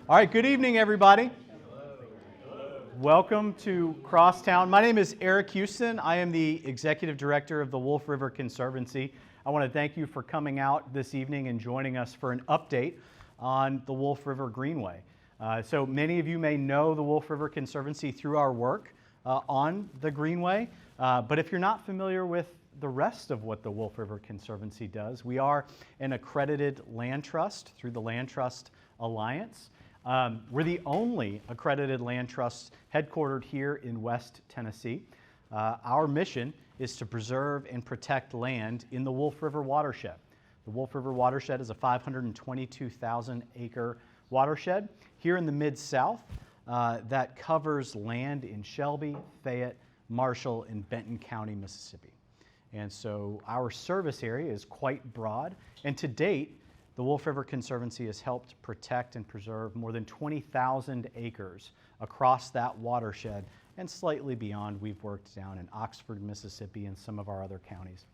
All right, good evening, everybody. Welcome to Crosstown. My name is Erik Houston. I am the Executive Director of the Wolf River Conservancy. I want to thank you for coming out this evening and joining us for an update on the Wolf River Greenway. So many of you may know the Wolf River Conservancy through our work on the Greenway, but if you're not familiar with the rest of what the Wolf River Conservancy does, we are an accredited land trust through the Land Trust Alliance. We're the only accredited land trust headquartered here in West Tennessee. Our mission is to preserve and protect land in the Wolf River watershed. The Wolf River watershed is a 522,000 acre watershed here in the Mid-South that covers land in Shelby, Fayette, Marshall, and Benton County, Mississippi. And so our service area is quite broad, and to date, the Wolf River Conservancy has helped protect and preserve more than 20,000 acres across that watershed, and slightly beyond. We've worked down in Oxford, Mississippi, and some of our other counties.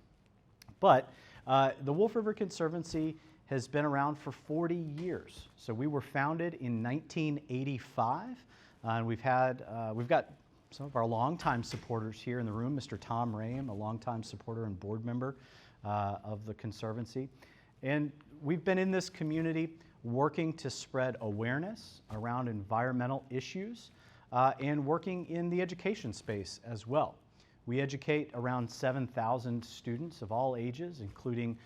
But the Wolf River Conservancy has been around for 40 years. So we were founded in 1985, and we've got some of our longtime supporters here in the room, Mr. Tom Rame, a longtime supporter and board member of the Conservancy. And we've been in this community working to spread awareness around environmental issues and working in the education space as well. We educate around 7,000 students of all ages, including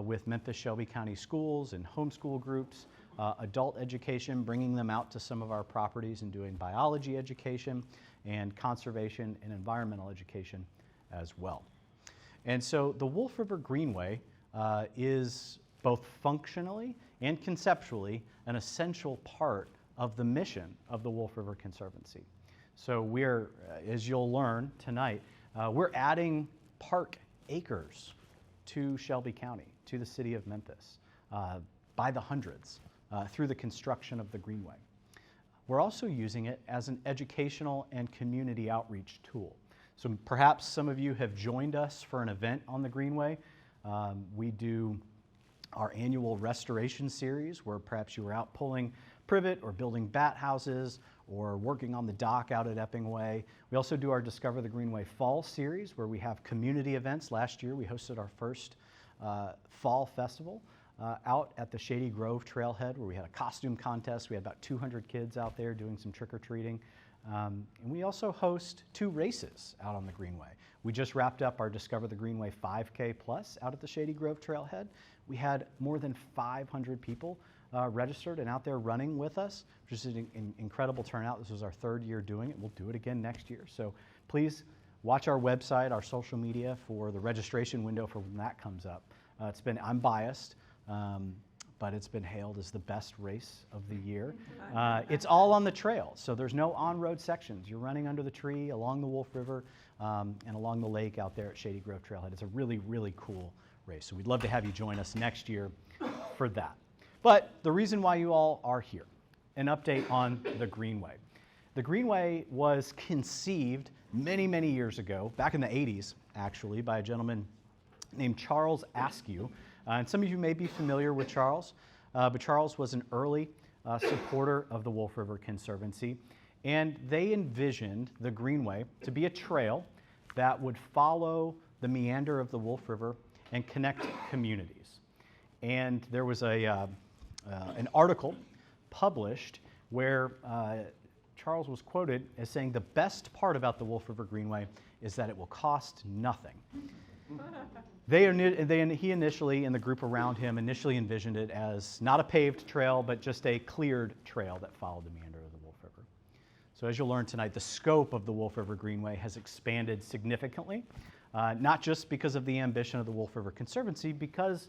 with Memphis Shelby County schools and homeschool groups, adult education, bringing them out to some of our properties and doing biology education and conservation and environmental education as well. And so the Wolf River Greenway is both functionally and conceptually an essential part of the mission of the Wolf River Conservancy. So we're, as you'll learn tonight, we're adding park acres to Shelby County, to the city of Memphis, by the hundreds through the construction of the Greenway. We're also using it as an educational and community outreach tool. So perhaps some of you have joined us for an event on the Greenway. We do our annual restoration series, where perhaps you were out pulling privet or building bat houses or working on the dock out at Epping Way. We also do our Discover the Greenway Fall series, where we have community events. Last year we hosted our first fall festival out at the Shady Grove Trailhead, where we had a costume contest. We had about 200 kids out there doing some trick-or-treating. And we also host 2 races out on the Greenway. We just wrapped up our Discover the Greenway 5K Plus out at the Shady Grove Trailhead. We had more than 500 people registered and out there running with us, which is an incredible turnout. This was our 3rd year doing it. We'll do it again next year. So please watch our website, our social media for the registration window for when that comes up. I'm biased, but it's been hailed as the best race of the year. It's all on the trail, so there's no on-road sections. You're running under the tree, along the Wolf River, and along the lake out there at Shady Grove Trailhead. It's a really, really cool race, so we'd love to have you join us next year for that. But the reason why you all are here, an update on the Greenway. The Greenway was conceived many, many years ago, back in the 80s, actually, by a gentleman named Charles Askew. And some of you may be familiar with Charles, but Charles was an early supporter of the Wolf River Conservancy, and they envisioned the Greenway to be a trail that would follow the meander of the Wolf River and connect communities. And there was an article published where Charles was quoted as saying, "The best part about the Wolf River Greenway is that it will cost nothing." He initially, and the group around him, initially envisioned it as not a paved trail, but just a cleared trail that followed the meander of the Wolf River. So as you'll learn tonight, the scope of the Wolf River Greenway has expanded significantly, not just because of the ambition of the Wolf River Conservancy, because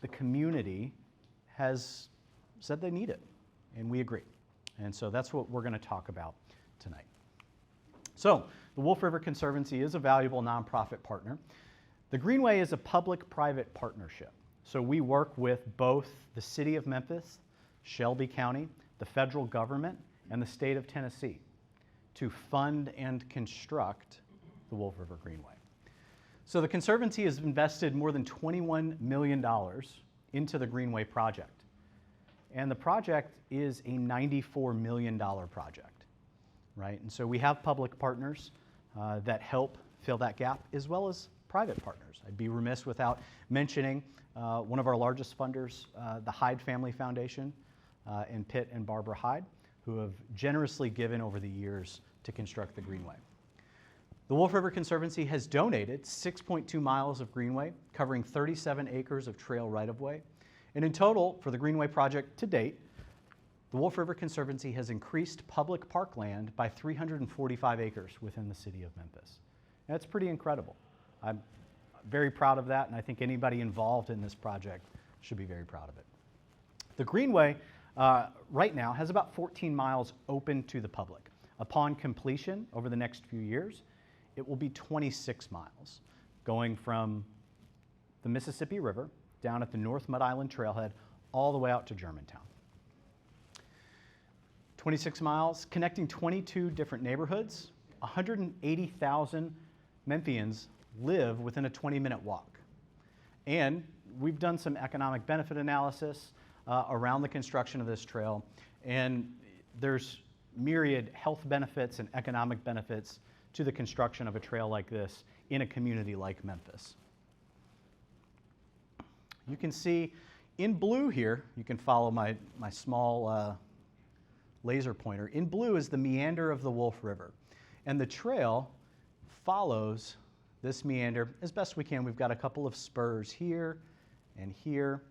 the community has said they need it, and we agree. And so that's what we're going to talk about tonight. So the Wolf River Conservancy is a valuable nonprofit partner. The Greenway is a public-private partnership. So we work with both the city of Memphis, Shelby County, the federal government, and the state of Tennessee to fund and construct the Wolf River Greenway. So the Conservancy has invested more than $21 million into the Greenway project. And the project is a $94 million project, right? And so we have public partners that help fill that gap, as well as private partners. I'd be remiss without mentioning one of our largest funders, the Hyde Family Foundation, and Pitt and Barbara Hyde, who have generously given over the years to construct the Greenway. The Wolf River Conservancy has donated 6.2 miles of Greenway, covering 37 acres of trail right-of-way. And in total, for the Greenway project to date, the Wolf River Conservancy has increased public parkland by 345 acres within the city of Memphis. And that's pretty incredible. I'm very proud of that, and I think anybody involved in this project should be very proud of it. The Greenway right now has about 14 miles open to the public. Upon completion over the next few years, it will be 26 miles, going from the Mississippi River down at the North Mud Island Trailhead all the way out to Germantown. 26 miles, connecting 22 different neighborhoods. 180,000 Memphians live within a 20-minute walk. And we've done some economic benefit analysis around the construction of this trail, and there's myriad health benefits and economic benefits to the construction of a trail like this in a community like Memphis. You can see in blue here, you can follow my small laser pointer. In blue is the meander of the Wolf River, and the trail follows this meander as best we can. We've got a couple of spurs here and here.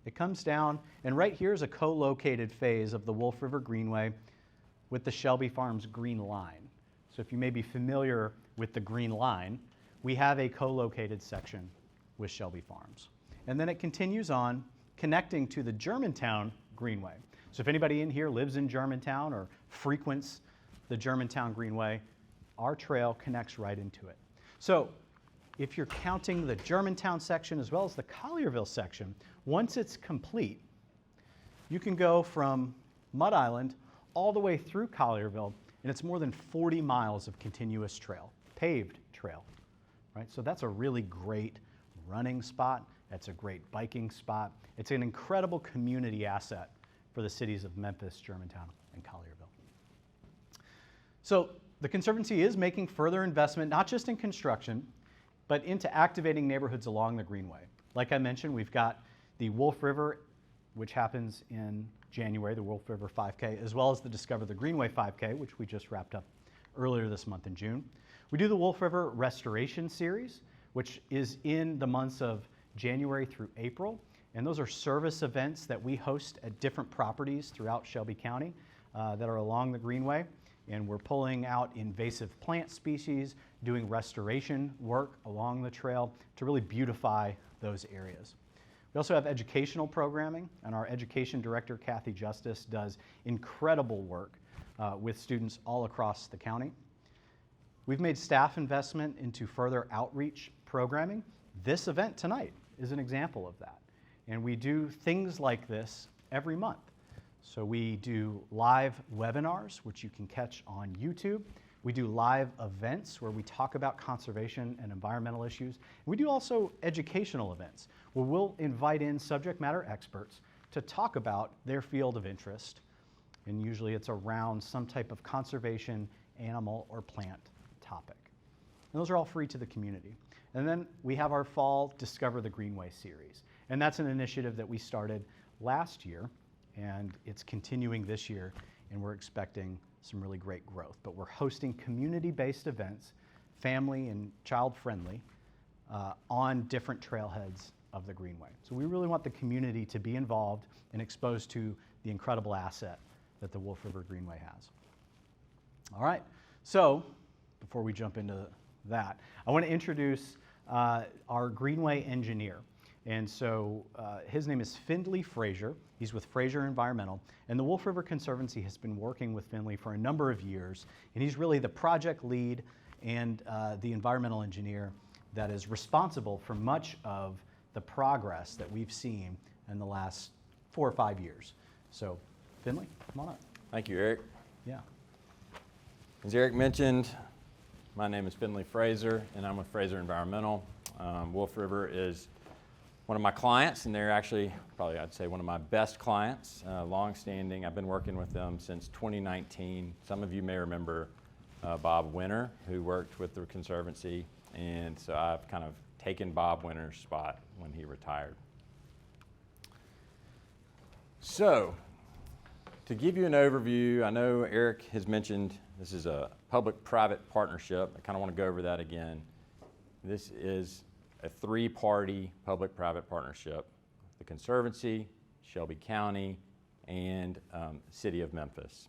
It comes down, and right here is a co-located phase of the Wolf River Greenway with the Shelby Farms Green Line. So if you may be familiar with the Green Line, we have a co-located section with Shelby Farms. And then it continues on, connecting to the Germantown Greenway. So if anybody in here lives in Germantown or frequents the Germantown Greenway, our trail connects right into it. So if you're counting the Germantown section as well as the Collierville section, once it's complete, you can go from Mud Island all the way through Collierville, and it's more than 40 miles of continuous trail, paved trail, right? So that's a really great running spot. That's a great biking spot. It's an incredible community asset for the cities of Memphis, Germantown, and Collierville. So the Conservancy is making further investment, not just in construction, but into activating neighborhoods along the Greenway. Like I mentioned, we've got the Wolf River, which happens in January, the Wolf River 5K, as well as the Discover the Greenway 5K, which we just wrapped up earlier this month in June. We do the Wolf River Restoration Series, which is in the months of January through April. And those are service events that we host at different properties throughout Shelby County that are along the Greenway. And we're pulling out invasive plant species, doing restoration work along the trail to really beautify those areas. We also have educational programming, and our education director, Kathy Justice, does incredible work with students all across the county. We've made staff investment into further outreach programming. This event tonight is an example of that. And we do things like this every month. So we do live webinars, which you can catch on YouTube. We do live events where we talk about conservation and environmental issues. We do also educational events where we'll invite in subject matter experts to talk about their field of interest. And usually it's around some type of conservation, animal, or plant topic. And those are all free to the community. And then we have our fall Discover the Greenway series. And that's an initiative that we started last year, and it's continuing this year, and we're expecting some really great growth. But we're hosting community-based events, family and child-friendly, on different trailheads of the Greenway. So we really want the community to be involved and exposed to the incredible asset that the Wolf River Greenway has. All right, so before we jump into that, I want to introduce our Greenway engineer. And so his name is Findley Frazier. He's with Frazier Environmental. And the Wolf River Conservancy has been working with Findley for a number of years. And he's really the project lead and the environmental engineer that is responsible for much of the progress that we've seen in the last 4 or 5 years. So Findley, come on up. Thank you, Erik. Yeah. As Erik mentioned, my name is Findley Frazier, and I'm with Frazier Environmental. Wolf River is one of my clients, and they're actually probably, I'd say, one of my best clients, long-standing. I've been working with them since 2019. Some of you may remember Bob Winter, who worked with the Conservancy, and so I've kind of taken Bob Winter's spot when he retired. So, to give you an overview, I know Erik has mentioned this is a public-private partnership. I kind of want to go over that again. This is a three-party public-private partnership: the Conservancy, Shelby County, and City of Memphis.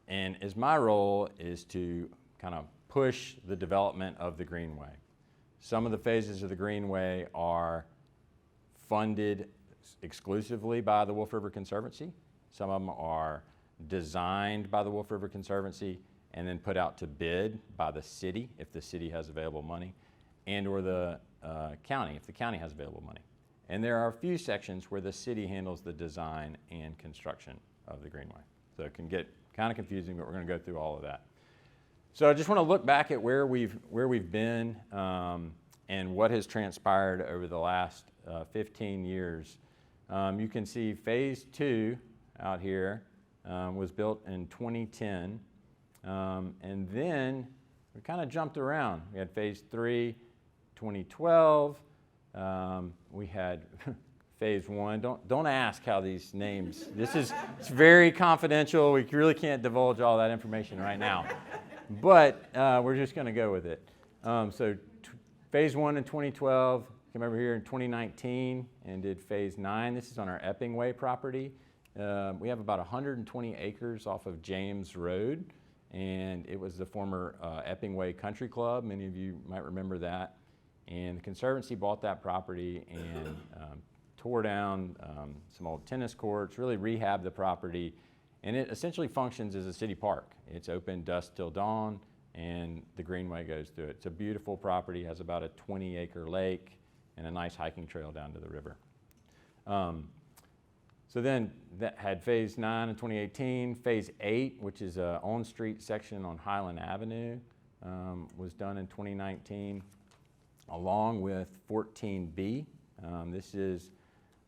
And as my role is to kind of push the development of the Greenway. Some of the phases of the Greenway are funded exclusively by the Wolf River Conservancy. Some of them are designed by the Wolf River Conservancy and then put out to bid by the city if the city has available money, and or the county if the county has available money. And there are a few sections where the city handles the design and construction of the Greenway. So it can get kind of confusing, but we're going to go through all of that. So I just want to look back at where we've been and what has transpired over the last 15 years. You can see phase 2 out here was built in 2010, and then we kind of jumped around. We had phase 3, 2012. We had phase 1. Don't ask how these names. It's very confidential. We really can't divulge all that information right now, but we're just going to go with it. Phase 1 in 2012. Came over here in 2019 and did phase 9. This is on our Epping Way property. We have about 120 acres off of James Road, and it was the former Epping Way Country Club. Many of you might remember that. And the Conservancy bought that property and tore down some old tennis courts, really rehabbed the property, and it essentially functions as a city park. It's open dusk till dawn, and the Greenway goes through it. It's a beautiful property, has about a 20-acre lake and a nice hiking trail down to the river. So then that had phase 9 in 2018. Phase 8, which is an on-street section on Highland Avenue, was done in 2019, along with 14B. This is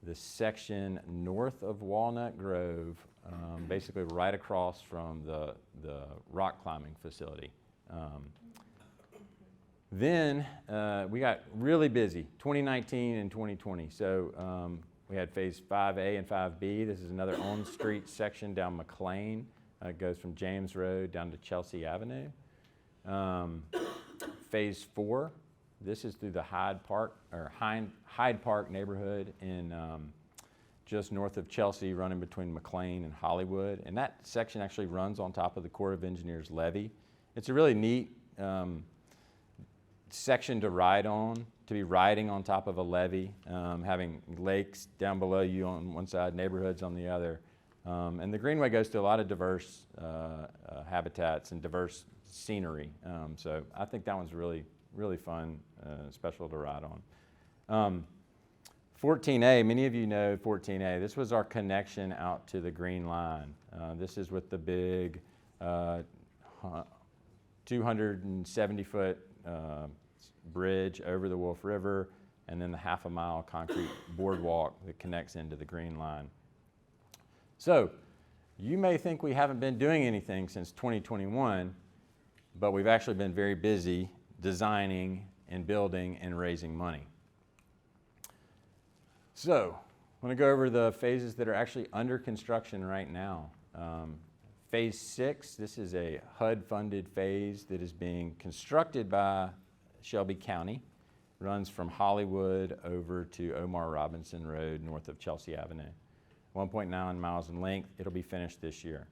the section north of Walnut Grove, basically right across from the rock climbing facility. Then we got really busy, 2019 and 2020. So we had phase 5A and 5B. This is another on-street section down McLean. It goes from James Road down to Chelsea Avenue. Phase 4, this is through the Hyde Park neighborhood in just north of Chelsea, running between McLean and Hollywood. And that section actually runs on top of the Corps of Engineers levee. It's a really neat section to ride on, to be riding on top of a levee, having lakes down below you on one side, neighborhoods on the other. And the Greenway goes to a lot of diverse habitats and diverse scenery. So I think that one's really, really fun, special to ride on. 14A, many of you know 14A. This was our connection out to the Green Line. This is with the big 270-foot bridge over the Wolf River, and then the half-a-mile concrete boardwalk that connects into the Green Line. So you may think we haven't been doing anything since 2021, but we've actually been very busy designing and building and raising money. So I'm going to go over the phases that are actually under construction right now. Phase 6, this is a HUD-funded phase that is being constructed by Shelby County. Runs from Hollywood over to Omar Robinson Road north of Chelsea Avenue. 1.9 miles in length. It'll be finished this year.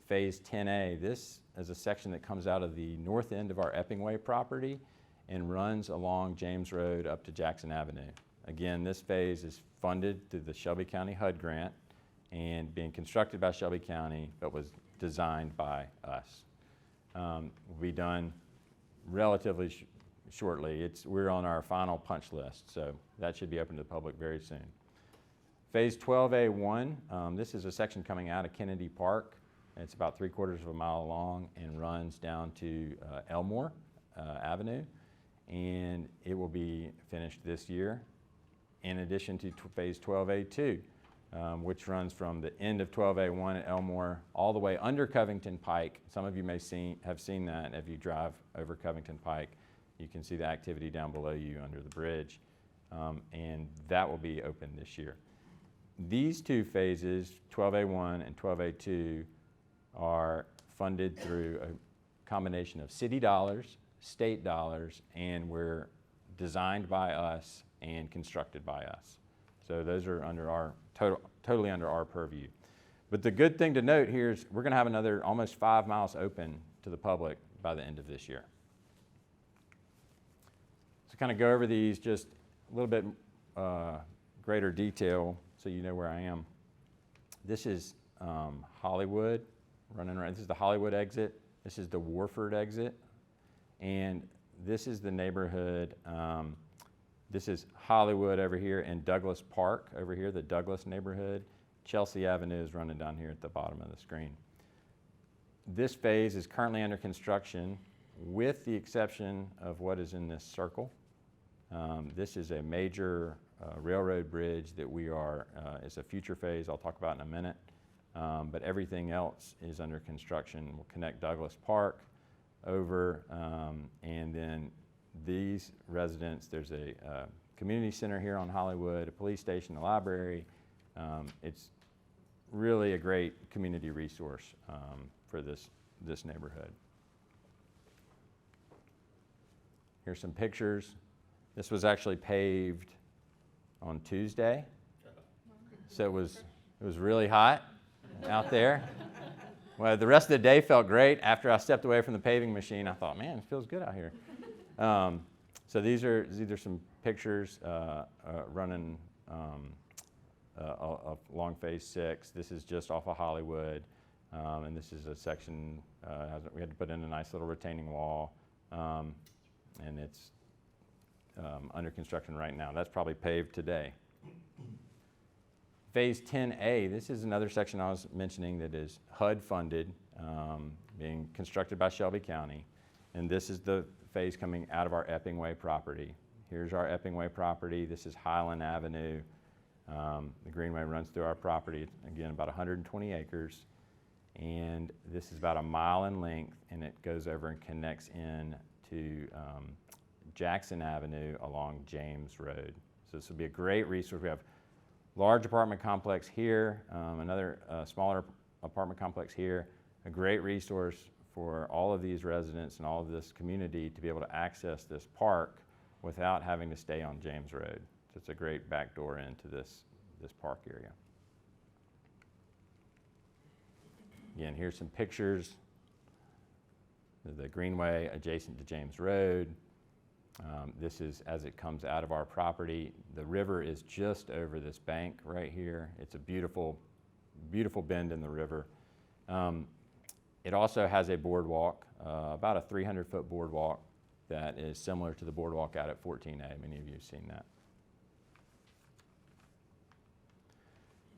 Phase 10A, this is a section that comes out of the north end of our Epping Way property and runs along James Road up to Jackson Avenue. Again, this phase is funded through the Shelby County HUD grant and being constructed by Shelby County, but was designed by us. Will be done relatively shortly. We're on our final punch list, so that should be open to the public very soon. Phase 12A1, this is a section coming out of Kennedy Park. It's about 3/4 of a mile long and runs down to Elmore Avenue, and it will be finished this year. in addition to phase 12A2, which runs from the end of 12A1 at Elmore all the way under Covington Pike. Some of you may have seen that if you drive over Covington Pike. You can see the activity down below you under the bridge, and that will be open this year. These two phases, 12A1 and 12A2, are funded through a combination of city dollars, state dollars, and were designed by us and constructed by us. So those are under our totally under our purview. But the good thing to note here is we're going to have another almost 5 miles open to the public by the end of this year. So kind of go over these just a little bit greater detail so you know where I am. This is Hollywood running around. This is the Hollywood exit. This is the Warford exit. And this is the neighborhood. This is Hollywood over here and Douglas Park over here, the Douglas neighborhood. Chelsea Avenue is running down here at the bottom of the screen. This phase is currently under construction with the exception of what is in this circle. This is a major railroad bridge that it's a future phase I'll talk about in a minute. But everything else is under construction. We'll connect Douglas Park over, and then these residents, there's a community center here on Hollywood, a police station, a library. It's really a great community resource for this neighborhood. Here's some pictures. This was actually paved on Tuesday, so it was really hot out there. Well, the rest of the day felt great. After I stepped away from the paving machine, I thought, man, it feels good out here. So these are some pictures running along phase 6. This is just off of Hollywood, and this is a section, we had to put in a nice little retaining wall, and it's under construction right now. That's probably paved today. Phase 10A, this is another section I was mentioning that is HUD funded, being constructed by Shelby County. And this is the phase coming out of our Epping Way property. Here's our Epping Way property. This is Highland Avenue. The Greenway runs through our property, again, about 120 acres. And this is about a mile in length, and it goes over and connects in to Jackson Avenue along James Road. So this will be a great resource. We have large apartment complex here, another smaller apartment complex here, a great resource for all of these residents and all of this community to be able to access this park without having to stay on James Road. So it's a great backdoor into this park area. Again, here's some pictures of the Greenway adjacent to James Road. This is as it comes out of our property. The river is just over this bank right here. It's a beautiful, beautiful bend in the river. It also has a boardwalk, about a 300-foot boardwalk that is similar to the boardwalk out at 14A. Many of you have seen that.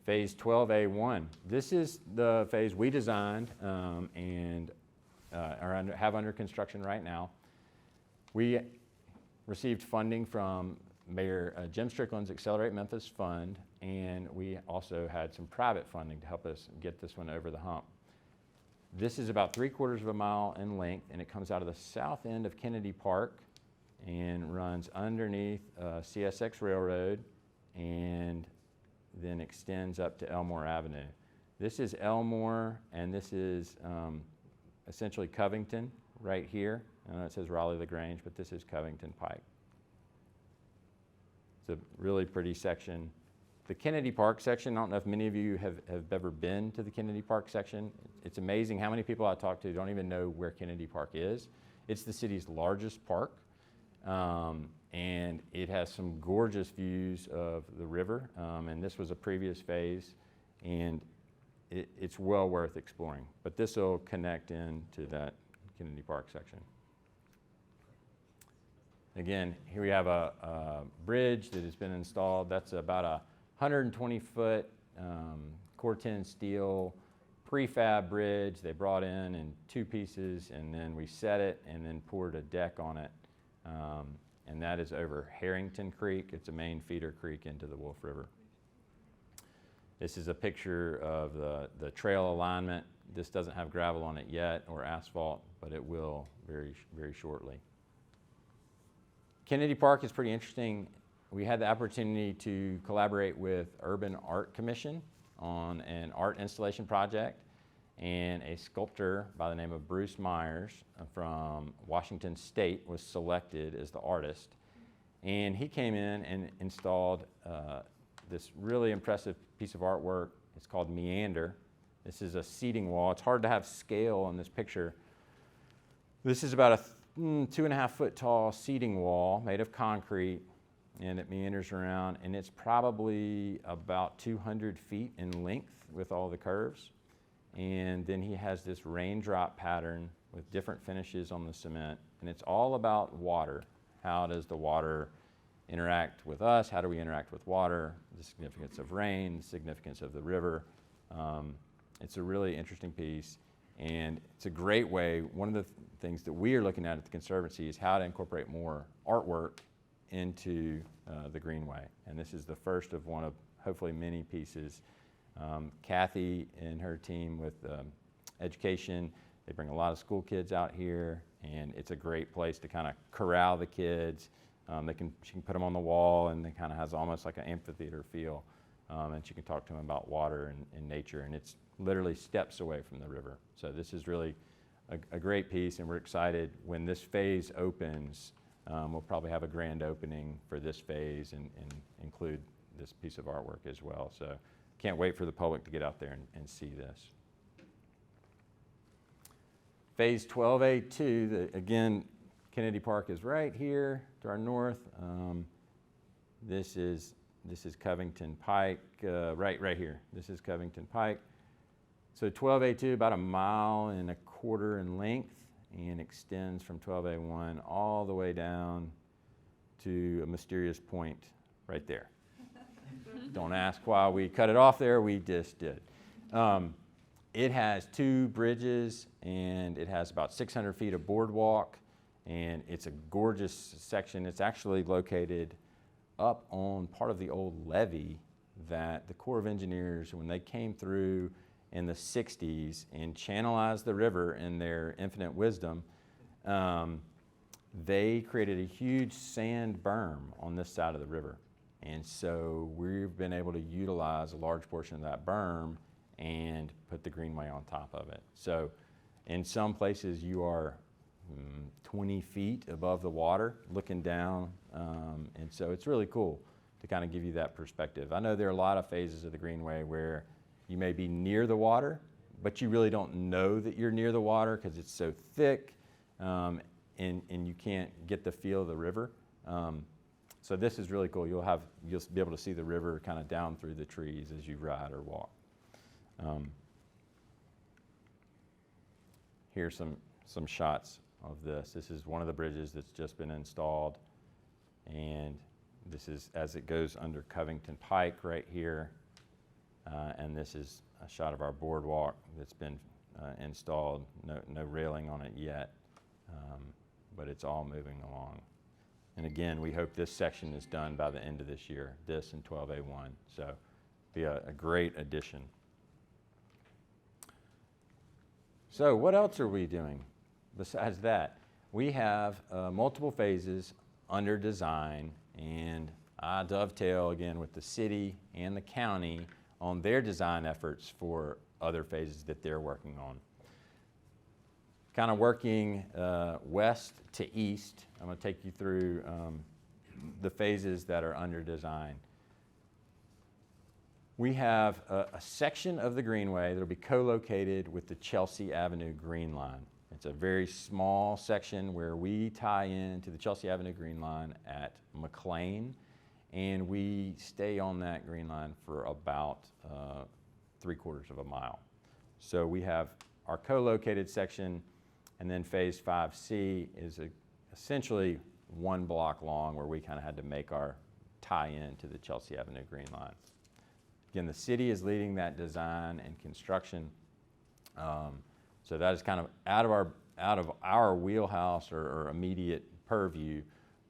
Phase 12A1. This is the phase we designed and have under construction right now. We received funding from Mayor Jim Strickland's Accelerate Memphis Fund, and we also had some private funding to help us get this one over the hump. This is about 3/4 of a mile in length, and it comes out of the south end of Kennedy Park and runs underneath CSX Railroad and then extends up to Elmore Avenue. This is Elmore, and this is essentially Covington right here. I know it says Raleigh-LaGrange, but this is Covington Pike. It's a really pretty section. The Kennedy Park section, I don't know if many of you have ever been to the Kennedy Park section. It's amazing how many people I talk to don't even know where Kennedy Park is. It's the city's largest park, and it has some gorgeous views of the river, and this was a previous phase, and it's well worth exploring. But this will connect into that Kennedy Park section. Again, here we have a bridge that has been installed. That's about a 120-foot Corten steel prefab bridge. They brought in 2 pieces, and then we set it and then poured a deck on it. and that is over Harrington Creek. It's a main feeder creek into the Wolf River. This is a picture of the trail alignment. This doesn't have gravel on it yet or asphalt, but it will very, very shortly. Kennedy Park is pretty interesting. We had the opportunity to collaborate with Urban Art Commission on an art installation project, and a sculptor by the name of Bruce Myers from Washington State was selected as the artist. And he came in and installed this really impressive piece of artwork. It's called Meander. This is a seating wall. It's hard to have scale on this picture. This is about a 2.5 foot tall seating wall made of concrete, and it meanders around, and it's probably about 200 feet in length with all the curves. And then he has this raindrop pattern with different finishes on the cement, and it's all about water. How does the water interact with us? How do we interact with water? The significance of rain, the significance of the river. It's a really interesting piece, and it's a great way. One of the things that we are looking at the Conservancy is how to incorporate more artwork into the Greenway. And this is the first of one of hopefully many pieces. Kathy and her team with education, they bring a lot of school kids out here, and it's a great place to kind of corral the kids. She can put them on the wall, and it kind of has almost like an amphitheater feel. And she can talk to them about water and nature, and it's literally steps away from the river. So this is really a great piece, and we're excited when this phase opens. We'll probably have a grand opening for this phase and include this piece of artwork as well. So can't wait for the public to get out there and see this. Phase 12A2, again, Kennedy Park is right here to our north. This is Covington Pike, right here. This is Covington Pike. So 12A2, about 1.25 miles in length, and extends from 12A1 all the way down to a mysterious point right there. Don't ask why we cut it off there, we just did. It has 2 bridges, and it has about 600 feet of boardwalk, and it's a gorgeous section. It's actually located up on part of the old levee that the Corps of Engineers, when they came through in the 60s and channelized the river in their infinite wisdom, they created a huge sand berm on this side of the river. And so we've been able to utilize a large portion of that berm and put the Greenway on top of it. So in some places you are 20 feet above the water looking down, and so it's really cool to kind of give you that perspective. I know there are a lot of phases of the Greenway where you may be near the water, but you really don't know that you're near the water because it's so thick, and you can't get the feel of the river. So this is really cool. You'll be able to see the river kind of down through the trees as you ride or walk. Here's some shots of this. This is one of the bridges that's just been installed, and this is as it goes under Covington Pike right here, and this is a shot of our boardwalk that's been installed. No railing on it yet, but it's all moving along. And again, we hope this section is done by the end of this year, this and 12A1, so be a great addition. So what else are we doing besides that? We have multiple phases under design, and I dovetail again with the city and the county on their design efforts for other phases that they're working on. Kind of working west to east, I'm going to take you through the phases that are under design. We have a section of the Greenway that will be co-located with the Chelsea Avenue Green Line. It's a very small section where we tie into the Chelsea Avenue Green Line at McLean, and we stay on that Green Line for about 3/4 mile. So we have our co-located section, and then phase 5C is essentially 1 block long where we kind of had to make our tie-in to the Chelsea Avenue Green Line. Again, the city is leading that design and construction. So that is kind of out of our wheelhouse or immediate purview,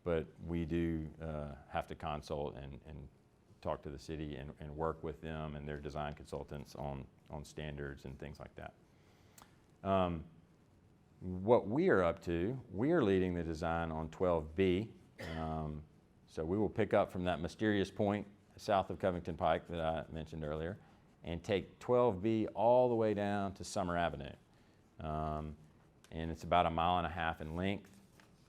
but we do have to consult and talk to the city and work with them and their design consultants on standards and things like that. What we are up to, we are leading the design on 12B. So we will pick up from that mysterious point south of Covington Pike that I mentioned earlier and take 12B all the way down to Summer Avenue. And it's about 1.5 miles in length.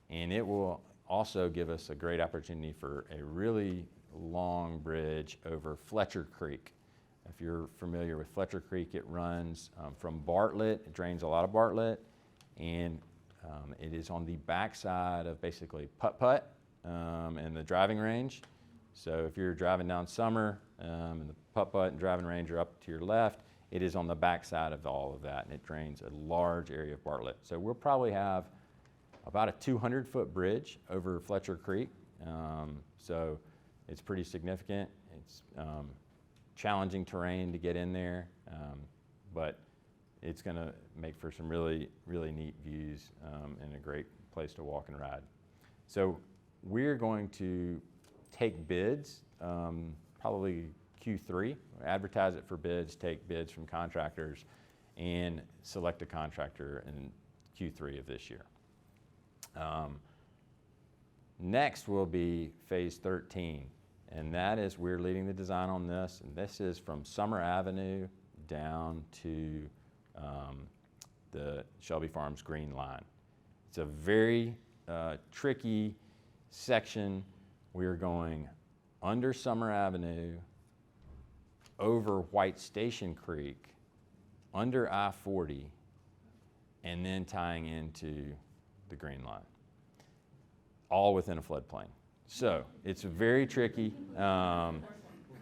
And it will also give us a great opportunity for a really long bridge over Fletcher Creek. If you're familiar with Fletcher Creek, it runs from Bartlett, it drains a lot of Bartlett, and it is on the backside of basically Putt-Putt and the driving range. So if you're driving down Summer and the Putt-Putt and driving range are up to your left, it is on the backside of all of that, and it drains a large area of Bartlett. So we'll probably have about a 200-foot bridge over Fletcher Creek. So it's pretty significant. It's challenging terrain to get in there, but it's going to make for some really, really neat views and a great place to walk and ride. So we're going to take bids, probably Q3, advertise it for bids, take bids from contractors, and select a contractor in Q3 of this year. Next will be phase 13, and that is we're leading the design on this, and this is from Summer Avenue down to the Shelby Farms Green Line. It's a very tricky section. We're going under Summer Avenue, over White Station Creek, under I-40, and then tying into the Green Line, all within a floodplain. So it's very tricky.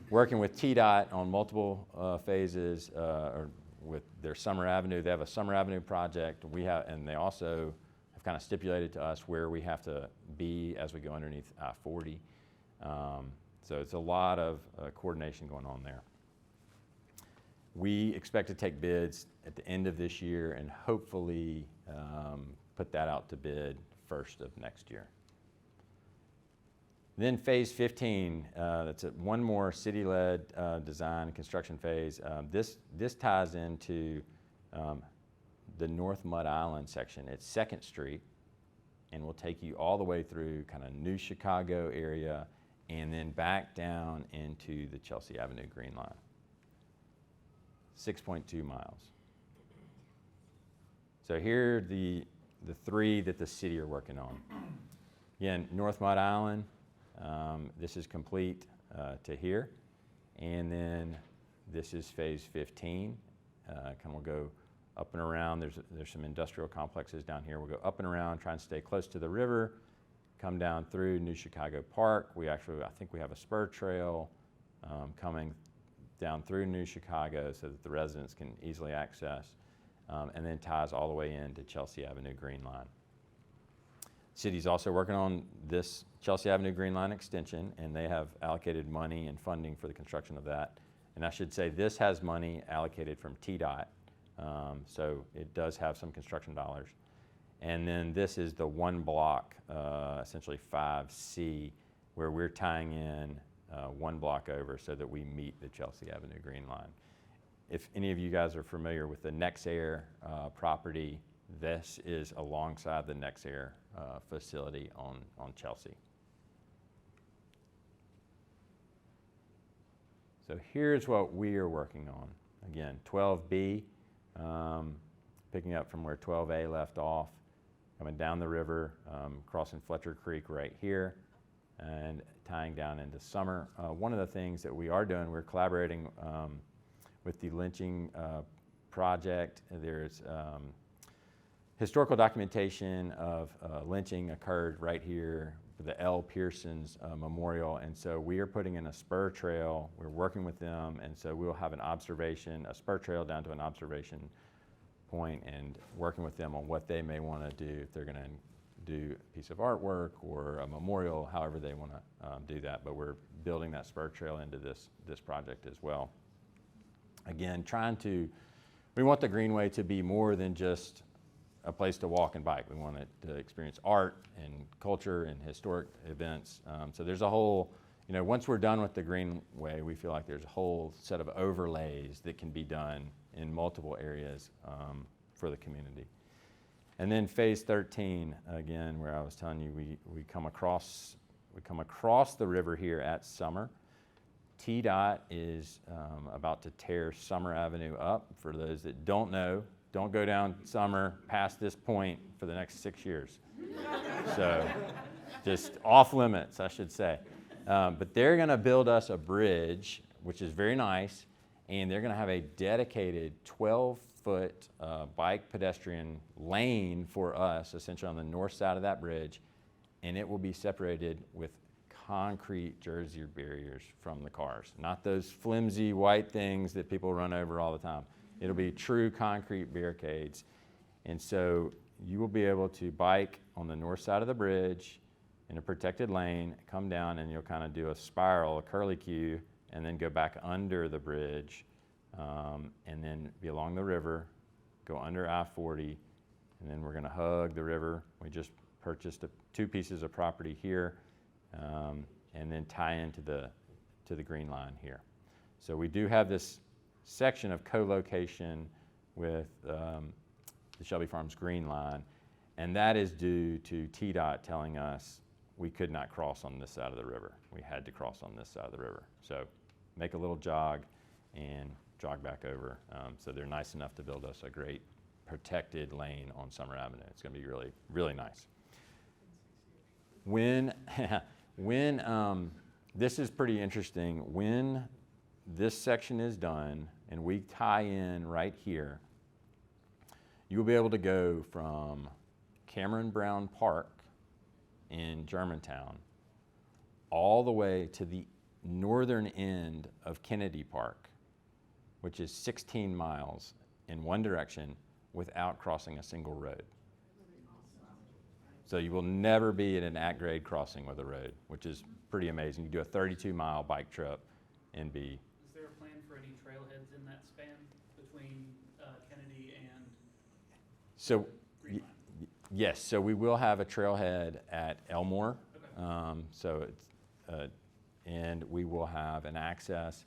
Working with TDOT on multiple phases, or with their Summer Avenue. They have a Summer Avenue project. And they also have kind of stipulated to us where we have to be as we go underneath I-40. So it's a lot of coordination going on there. We expect to take bids at the end of this year and hopefully put that out to bid first of next year. Then phase 15, that's one more city-led design and construction phase. This ties into the North Mud Island section. It's 2nd Street, and will take you all the way through kind of New Chicago area and then back down into the Chelsea Avenue Green Line. 6.2 miles. So here are the three that the city are working on. Again, North Mud Island, this is complete to here. And then this is phase 15. We'll go up and around. There's some industrial complexes down here. We'll go up and around, try and stay close to the river, come down through New Chicago Park. I think we have a spur trail coming down through New Chicago so that the residents can easily access, and then ties all the way into Chelsea Avenue Green Line. City's also working on this Chelsea Avenue Green Line extension, and they have allocated money and funding for the construction of that. And I should say this has money allocated from TDOT, so it does have some construction dollars. And then this is the one block, essentially 5C, where we're tying in one block over so that we meet the Chelsea Avenue Green Line. If any of you guys are familiar with the NextAir property, this is alongside the NextAir facility on Chelsea. So here's what we are working on. Again, 12B, picking up from where 12A left off, coming down the river, crossing Fletcher Creek right here, and tying down into Summer. One of the things that we are doing, we're collaborating with the lynching project. There's historical documentation of lynching occurred right here with the L. Pearson's memorial, and so we are putting in a spur trail. We're working with them, and so we'll have a spur trail down to an observation point, and working with them on what they may want to do, if they're going to do a piece of artwork or a memorial, however they want to do that. But we're building that spur trail into this project as well. Again, we want the Greenway to be more than just a place to walk and bike. We want it to experience art and culture and historic events. So there's a whole, once we're done with the Greenway, we feel like there's a whole set of overlays that can be done in multiple areas for the community. And then phase 13, again, where I was telling you, we come across the river here at Summer. TDOT is about to tear Summer Avenue up. For those that don't know, don't go down Summer past this point for the next 6 years. So just off limits, I should say. But they're going to build us a bridge, which is very nice, and they're going to have a dedicated 12-foot bike pedestrian lane for us, essentially on the north side of that bridge, and it will be separated with concrete jersey barriers from the cars, not those flimsy white things that people run over all the time. It'll be true concrete barricades. And so you will be able to bike on the north side of the bridge in a protected lane, come down, and you'll kind of do a spiral, a curlicue, and then go back under the bridge, and then be along the river, go under I-40, and then we're going to hug the river. We just purchased 2 pieces of property here, and then tie into the green line here. So we do have this section of co-location with the Shelby Farms Green Line, and that is due to TDOT telling us we could not cross on this side of the river. We had to cross on this side of the river. So make a little jog and jog back over. So they're nice enough to build us a great protected lane on Summer Avenue. It's going to be really, really nice. When this is pretty interesting, when this section is done and we tie in right here, you'll be able to go from Cameron Brown Park in Germantown all the way to the northern end of Kennedy Park, which is 16 miles in one direction without crossing a single road. So you will never be at an at-grade crossing with a road, which is pretty amazing. You do a 32-mile bike trip and be... Is there a plan for any trailheads in that span between Kennedy and So, Green Line? yes, so we will have a trailhead at Elmore. Okay. And we will have an access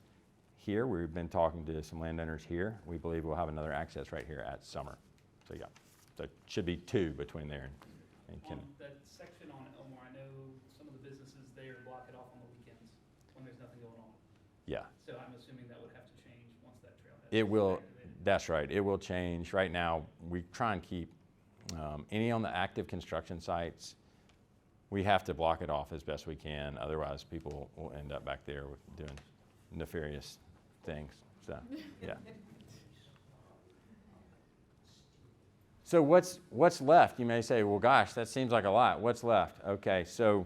here. We've been talking to some landowners here. We believe we'll have another access right here at Summer. So yeah, so it should be 2 between there and On Kennedy. that section on Elmore, I know some of the businesses there block it off on the weekends when there's nothing going on. Yeah, So I'm assuming that would have to change once that trailhead it is will. activated. That's right. It will change. Right now, we try and keep any on the active construction sites. We have to block it off as best we can. Otherwise, people will end up back there doing nefarious things. So, yeah. So what's left? You may say, well, gosh, that seems like a lot. What's left? Okay, so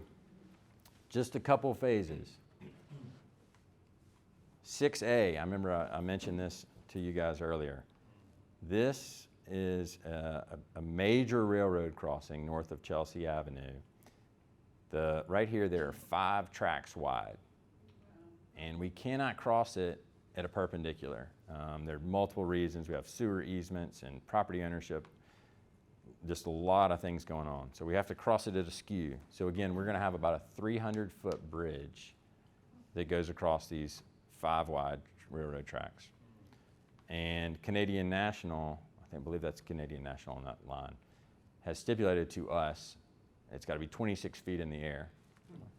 just a couple phases. 6A, I remember I mentioned this to you guys earlier. This is a major railroad crossing north of Chelsea Avenue. Right here, there are 5 tracks wide, and we cannot cross it at a perpendicular. There are multiple reasons. We have sewer easements and property ownership, just a lot of things going on. So we have to cross it at a skew. So again, we're going to have about a 300-foot bridge that goes across these 5 wide railroad tracks. And Canadian National, I believe that's Canadian National on that line, has stipulated to us it's got to be 26 feet in the air.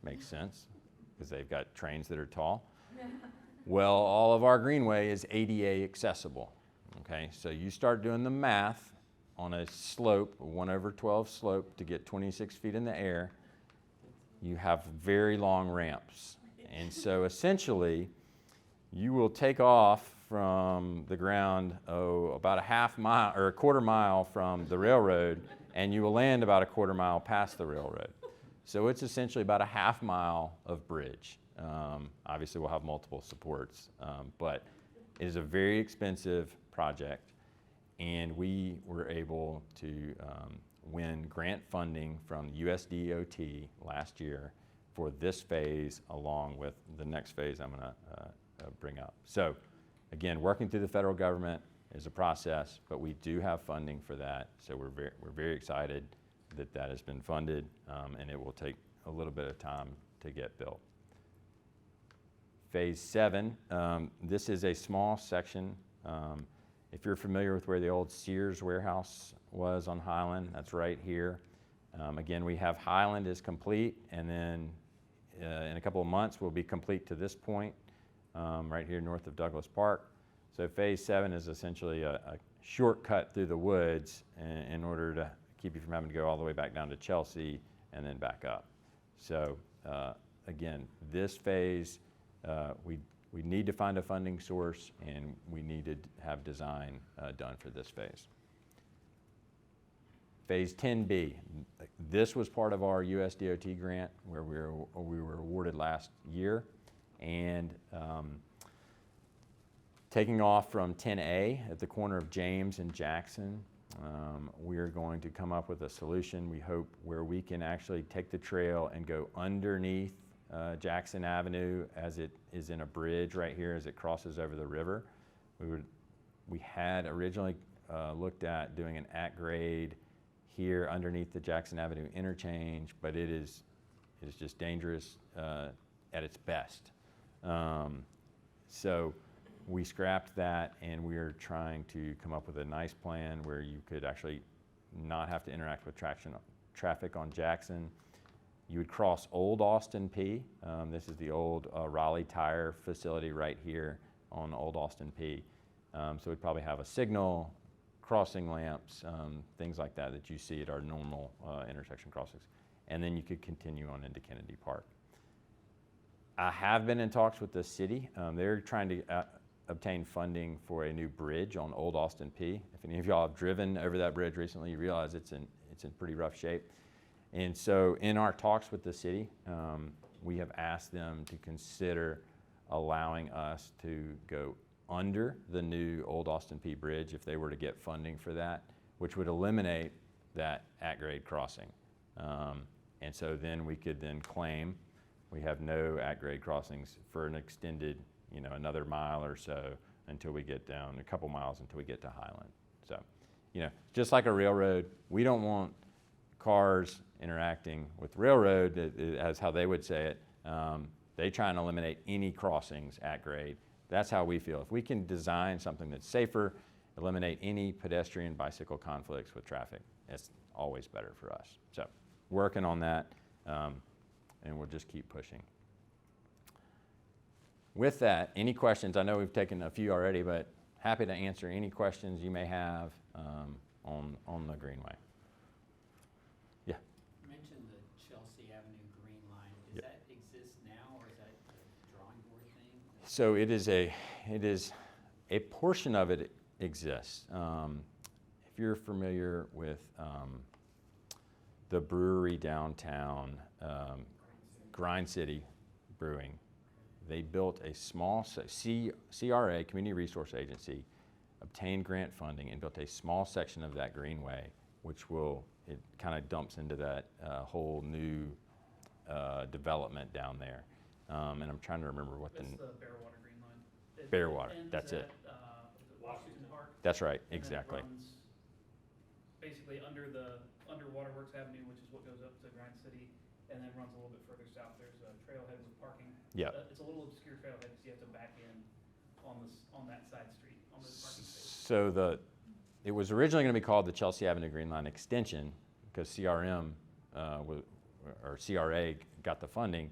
Makes sense, because they've got trains that are tall. Well, all of our Greenway is ADA accessible. Okay, so you start doing the math on a slope, a 1/12 slope, to get 26 feet in the air. You have very long ramps. And so essentially, you will take off from the ground, about a half mile or a quarter mile from the railroad, and you will land about a quarter mile past the railroad. So it's essentially about a half mile of bridge. Obviously, we'll have multiple supports, but it is a very expensive project, and we were able to win grant funding from USDOT last year for this phase, along with the next phase I'm going to bring up. So again, working through the federal government, is a process, but we do have funding for that. So we're very excited that that has been funded, and it will take a little bit of time to get built. Phase 7, this is a small section. If you're familiar with where the old Sears warehouse was on Highland, that's right here. Again, we have Highland is complete, and then in a couple of months we'll be complete to this point, right here north of Douglas Park. So phase 7 is essentially a shortcut through the woods in order to keep you from having to go all the way back down to Chelsea and then back up. So again, this phase, we need to find a funding source, and we need to have design done for this phase. Phase 10B, this was part of our USDOT grant where we were awarded last year, and taking off from 10A at the corner of James and Jackson, we are going to come up with a solution, we hope, where we can actually take the trail and go underneath Jackson Avenue as it is in a bridge right here as it crosses over the river. We had originally looked at doing an at-grade here underneath the Jackson Avenue interchange, but it is just dangerous at its best. So we scrapped that, and we are trying to come up with a nice plan where you could actually not have to interact with traffic on Jackson. You would cross Old Austin P. This is the old Raleigh tire facility right here on Old Austin P. So we'd probably have a signal, crossing lamps, things like that that you see at our normal intersection crossings. And then you could continue on into Kennedy Park. I have been in talks with the city. They're trying to obtain funding for a new bridge on Old Austin P. If any of y'all have driven over that bridge recently, you realize it's in pretty rough shape. And so in our talks with the city, we have asked them to consider allowing us to go under the new Old Austin P bridge if they were to get funding for that, which would eliminate that at-grade crossing. And so then we could then claim we have no at-grade crossings for an extended, another mile or so until we get down, a couple miles until we get to Highland. So, just like a railroad, we don't want cars interacting with railroad, as how they would say it. They try and eliminate any crossings at grade. That's how we feel. If we can design something that's safer, eliminate any pedestrian bicycle conflicts with traffic, it's always better for us. So working on that, and we'll just keep pushing. With that, any questions? I know we've taken a few already, but happy to answer any questions you may have on the Greenway. Yeah. You mentioned the Chelsea Avenue Green Line. Does that exist now, or is that a drawing board thing? So it is a portion of it exists. If you're familiar with the brewery downtown, Grind City Brewing, they built a small CRA, Community Resource Agency, obtained grant funding and built a small section of that greenway, which it kind of dumps into that whole new development down there. And I'm trying to remember what That's the Bearwater Green Line. Bearwater, ends that's it. at, Washington Park. That's right, And then it exactly. runs basically under Waterworks Avenue, which is what goes up to Grind City, and then runs a little bit further south. There's a trailhead with parking. Yep. It's a little obscure trailhead because you have to back in on that side street, on those parking spaces. So it was originally going to be called the Chelsea Avenue Green Line Extension because CRA got the funding.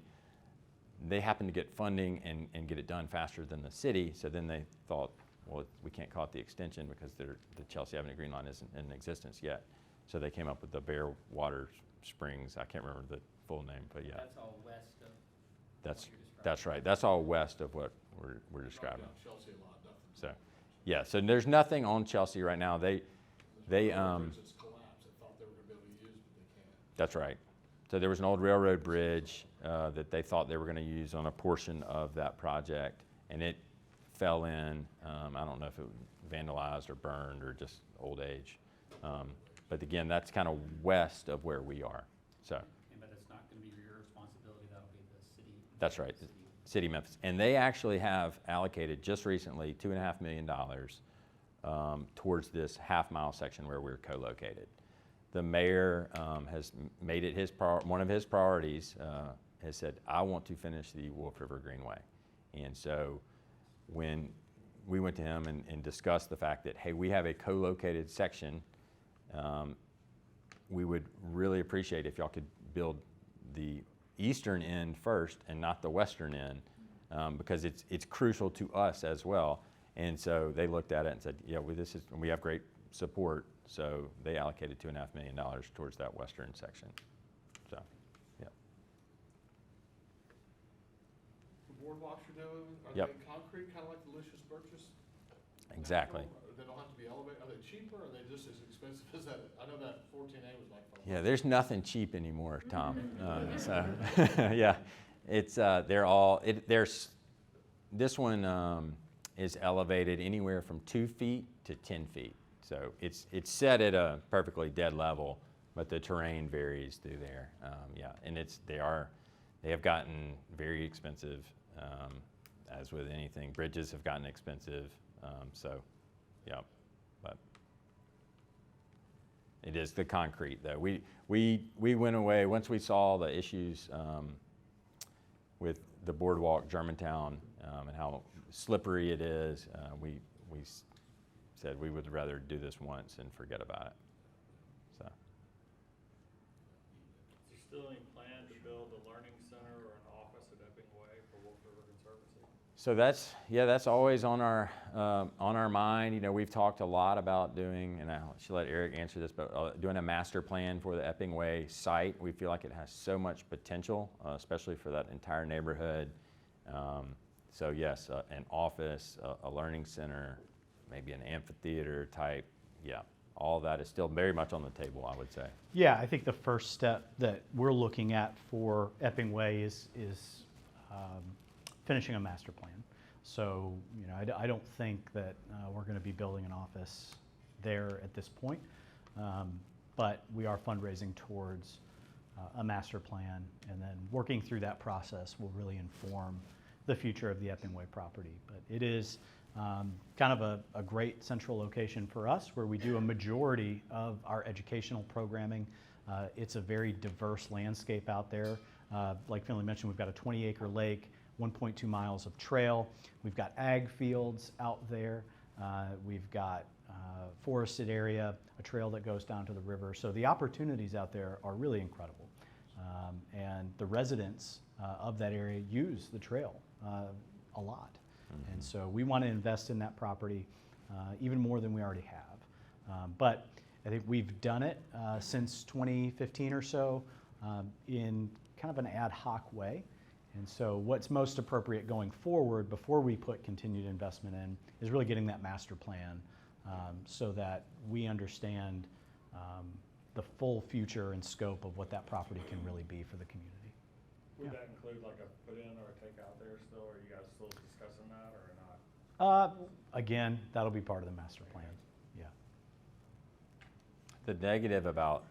They happened to get funding and get it done faster than the city. So then they thought, well, we can't call it the extension because the Chelsea Avenue Green Line isn't in existence yet. So they came up with the Bearwater Springs. I can't remember the full name, but yeah. That's all west of That's what you're describing. That's right. That's all west of what we're describing. Chelsea a lot, nothing. So, yeah. So there's nothing on Chelsea right now. They It's collapsed. I thought they were gonna be able to use, but they can't. That's right. So there was an old railroad bridge that they thought they were going to use on a portion of that project, and it fell in. I don't know if it was vandalized or burned or just old age. But again, that's kind of west of where we are. So But it's not going to be your responsibility. That'll be the city. that's right, City of Memphis. And they actually have allocated just recently $2.5 million towards this half-mile section where we're co-located. The mayor has made it one of his priorities, has said, I want to finish the Wolf River Greenway. And so when we went to him and discussed the fact that, hey, we have a co-located section, we would really appreciate if y'all could build the eastern end first and not the western end, because it's crucial to us as well. And so they looked at it and said, yeah, we have great support, so they allocated $2.5 million towards that western section. So, yeah. The boardwalks you're doing, are Yep. they concrete, kind of like the Lucius Burgess? Exactly. They don't have to be elevated, are they cheaper, or are they just as expensive as that? I know that 14A was like. Yeah, there's nothing cheap anymore, Tom. So, yeah, it's they're all. This one is elevated anywhere from 2 feet to 10 feet. So it's set at a perfectly dead level, but the terrain varies through there. Yeah, and they have gotten very expensive, as with anything. Bridges have gotten expensive. So, yeah, but. It is the concrete, though. We went away, once we saw the issues with the boardwalk, Germantown, and how slippery it is, we said we would rather do this once and forget about it. So. Is there still any plan to build a learning center or an office at Epping Way for Wolf River Conservancy? So that's always on our mind. You know, we've talked a lot about doing, and I should let Erik answer this, but doing a master plan for the Epping Way site. We feel like it has so much potential, especially for that entire neighborhood. So yes, an office, a learning center, maybe an amphitheater type. Yeah, all that is still very much on the table, I would say. Yeah, I think the first step that we're looking at for Epping Way is finishing a master plan. So, you know, I don't think that we're going to be building an office there at this point, but we are fundraising towards a master plan, and then working through that process will really inform the future of the Epping Way property. But it is kind of a great central location for us, where we do a majority of our educational programming. It's a very diverse landscape out there. Like Findley mentioned, we've got a 20-acre lake, 1.2 miles of trail. We've got ag fields out there. We've got forested area, a trail that goes down to the river. So the opportunities out there are really incredible. And the residents of that area use the trail a lot. Mm-hmm. And so we want to invest in that property even more than we already have. But I think we've done it since 2015 or so in kind of an ad hoc way. And so what's most appropriate going forward, before we put continued investment in, is really getting that master plan so that we understand the full future and scope of what that property can really be for the community. Would that include like a put in or a take out there still, or are you guys still discussing that or not? Again, that'll be part of the master plan. Yeah. The negative about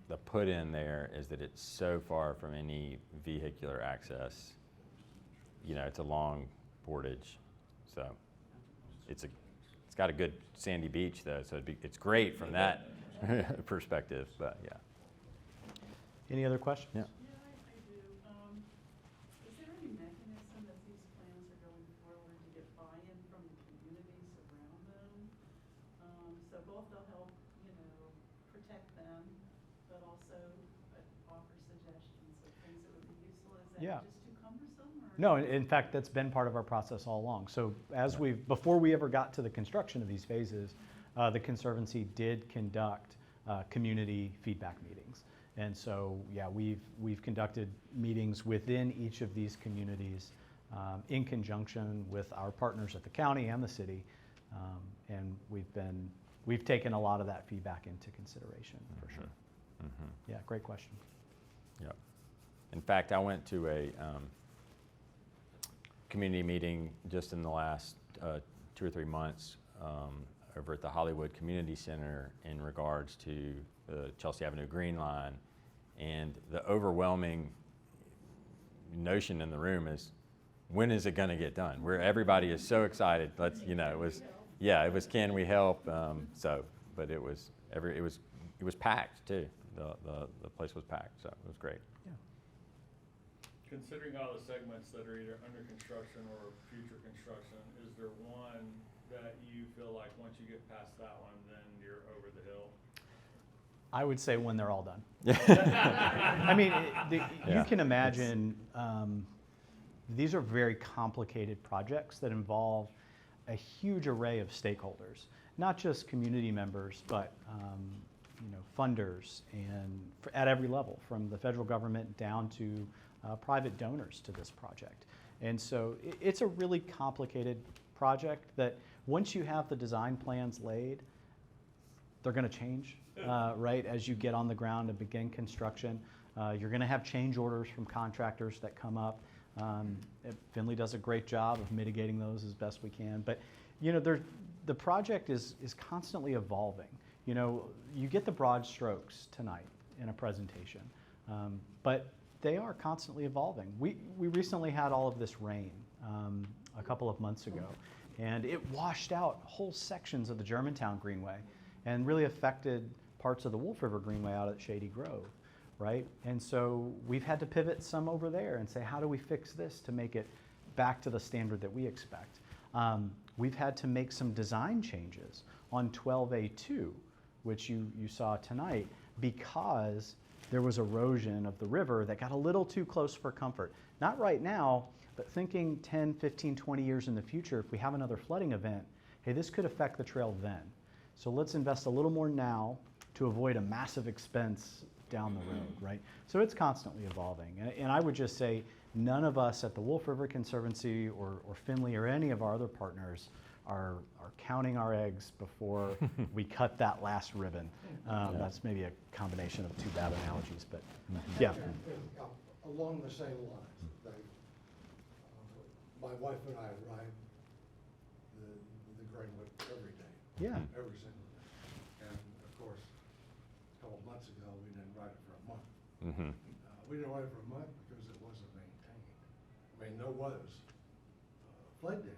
the put in there is that it's so far from any vehicular access. You know, it's a long portage, so it's got a good sandy beach though, so it's great from that perspective. But yeah. Any other questions? Yeah. Yeah, I do. Is there any mechanism that these plans are going forward to get buy-in from the communities around them? So both they'll help, you know, protect them, but also offer suggestions of things that would be useful. Is that Yeah. just too cumbersome? Or No, in fact, that's been part of our process all along. So before we ever got to the construction of these phases, the Conservancy did conduct community feedback meetings. And so, yeah, we've conducted meetings within each of these communities in conjunction with our partners at the county and the city. And we've taken a lot of that feedback into consideration, for sure. Mm-hmm. Yeah, great question. Yep. In fact, I went to a community meeting just in the last 2 or 3 months over at the Hollywood Community Center in regards to the Chelsea Avenue Green Line, and the overwhelming notion in the room is, when is it going to get done? Where everybody is so excited. It was Yeah, it was, can we help? But it was packed too. The place was packed, so it was great. Considering all the segments that are either under construction or future construction, is there one that you feel like once you get past that one, then you're over the hill? I would say when they're all done. I mean, you can imagine these are very complicated projects that involve a huge array of stakeholders, not just community members, but funders and at every level, from the federal government down to private donors to this project. And so it's a really complicated project that once you have the design plans laid, they're going to change, right, as you get on the ground and begin construction. You're going to have change orders from contractors that come up. Findley does a great job of mitigating those as best we can. But, the project is constantly evolving. You get the broad strokes tonight in a presentation, but they are constantly evolving. We recently had all of this rain a couple of months ago, and it washed out whole sections of the Germantown Greenway and really affected parts of the Wolf River Greenway out at Shady Grove, right? And so we've had to pivot some over there and say, how do we fix this to make it back to the standard that we expect? We've had to make some design changes on 12A2, which you saw tonight, because there was erosion of the river that got a little too close for comfort. Not right now, but thinking 10, 15, 20 years in the future, if we have another flooding event, hey, this could affect the trail then. So let's invest a little more now to avoid a massive expense down the road, right? So it's constantly evolving. And I would just say none of us at the Wolf River Conservancy or Findley or any of our other partners are counting our eggs before we cut that last ribbon. That's maybe a combination of two bad analogies, but yeah. Along the same lines, my wife and I ride the Greenway every day. Yeah. Every single day. And of course, a couple of months ago, we didn't ride it for a month. Mm-hmm. We didn't ride it for a month because it wasn't maintained. I mean, there was flood damage.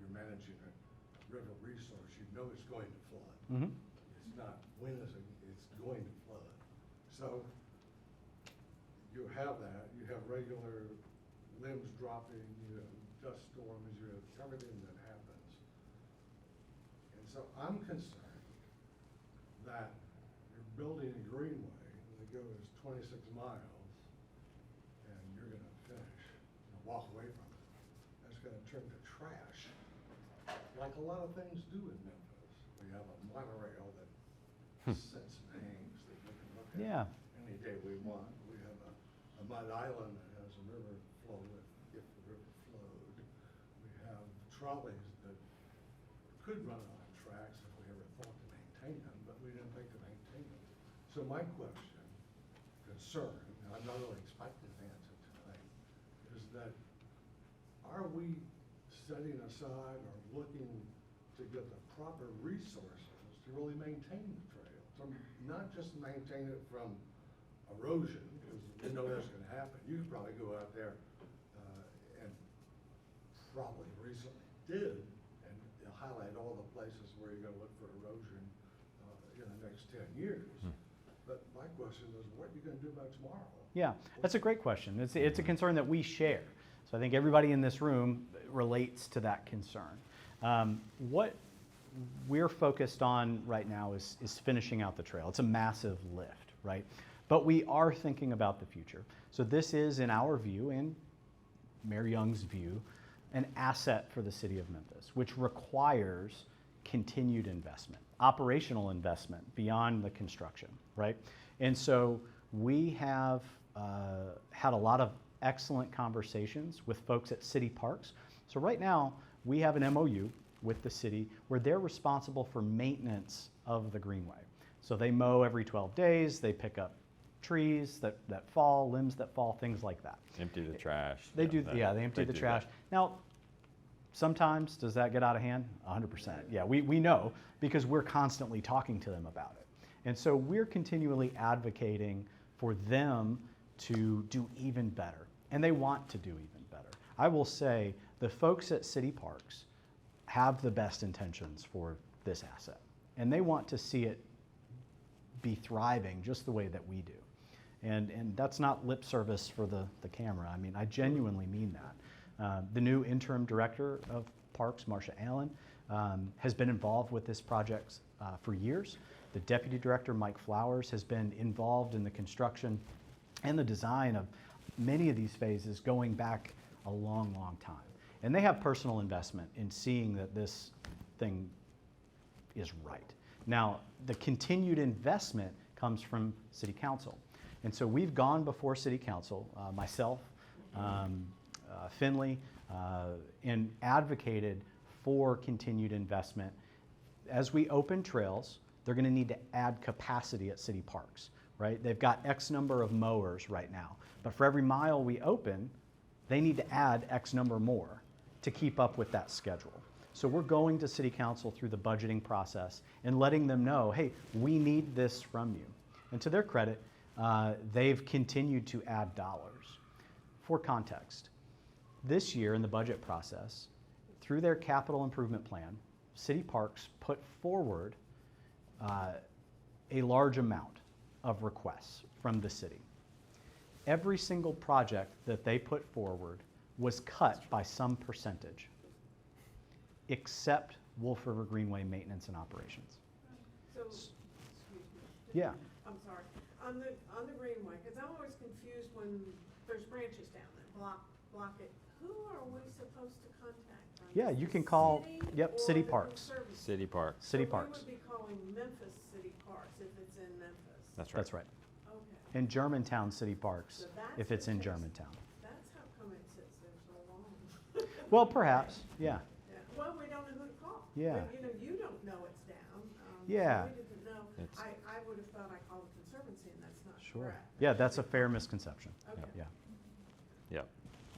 You're managing a river resource, you know it's going to flood. Mm-hmm. It's not when is it, it's going to flood. So you have that, you have regular limbs dropping, you have dust storms, you have everything that happens. And so I'm concerned that you're building a greenway that goes 26 miles and you're gonna finish and walk away from it. That's gonna turn to trash, like a lot of things do in Memphis. We have a monorail that sits and hangs that we can look at any day we want. We have a mud island that has a river flow if the river flowed. We have trolleys that could run on tracks if we ever thought to maintain them, but we didn't think to maintain them. So my question, concern, and I'm not really expecting an answer tonight, is that are we setting aside or looking to get the proper resources to really maintain the trail? To not just maintain it from erosion, because you know that's going to happen. You could probably go out there and probably recently did and highlight all the places where you're going to look for erosion in the next 10 years. But my question is, what are you going to do about tomorrow? Yeah, that's a great question. It's a concern that we share. So I think everybody in this room relates to that concern. What we're focused on right now is finishing out the trail. It's a massive lift, right? But we are thinking about the future. So this is, in our view, and Mayor Young's view, an asset for the city of Memphis, which requires continued investment, operational investment beyond the construction, right? And so we have had a lot of excellent conversations with folks at City Parks. So right now, we have an MOU with the city where they're responsible for maintenance of the Greenway. So they mow every 12 days, they pick up trees that fall, limbs that fall, things like that. Empty the trash. They do, they empty the trash. Now, sometimes, does that get out of hand? 100%. Yeah, we know because we're constantly talking to them about it. And so we're continually advocating for them to do even better. And they want to do even better. I will say the folks at City Parks have the best intentions for this asset. And they want to see it be thriving just the way that we do. And that's not lip service for the camera. I mean, I genuinely mean that. The new interim director of Parks, Marcia Allen, has been involved with this project for years. The deputy director, Mike Flowers, has been involved in the construction and the design of many of these phases going back a long, long time. And they have personal investment in seeing that this thing is right. Now, the continued investment comes from City Council. And so we've gone before City Council, myself, Findley, and advocated for continued investment. As we open trails, they're going to need to add capacity at City Parks, right? They've got X number of mowers right now, but for every mile we open, they need to add X number more to keep up with that schedule. So we're going to City Council through the budgeting process and letting them know, hey, we need this from you. And to their credit, they've continued to add dollars. For context, this year in the budget process, through their capital improvement plan, City Parks put forward a large amount of requests from the city. Every single project that they put forward was cut by some percentage, except Wolf River Greenway maintenance and operations. So, excuse me. Yeah. I'm sorry. On the Greenway, because I'm always confused when there's branches down there, block it. Who are we supposed to contact? Yeah, Is you it can call, city yep, or City the Parks. Conservancy? City Parks. City So Parks. we would be calling Memphis City Parks if it's in Memphis? That's right. That's right. Okay. And Germantown City Parks, So that's if it's what in makes- Germantown. That's how come it sits there so long. Well, perhaps, yeah. Yeah. Well, we don't know who to call. Yeah. You don't know it's down. Yeah. So we didn't know. It's- I would have thought I called the Conservancy and that's not Sure. correct. Yeah, that's a fair misconception. Okay. Yeah. Yep.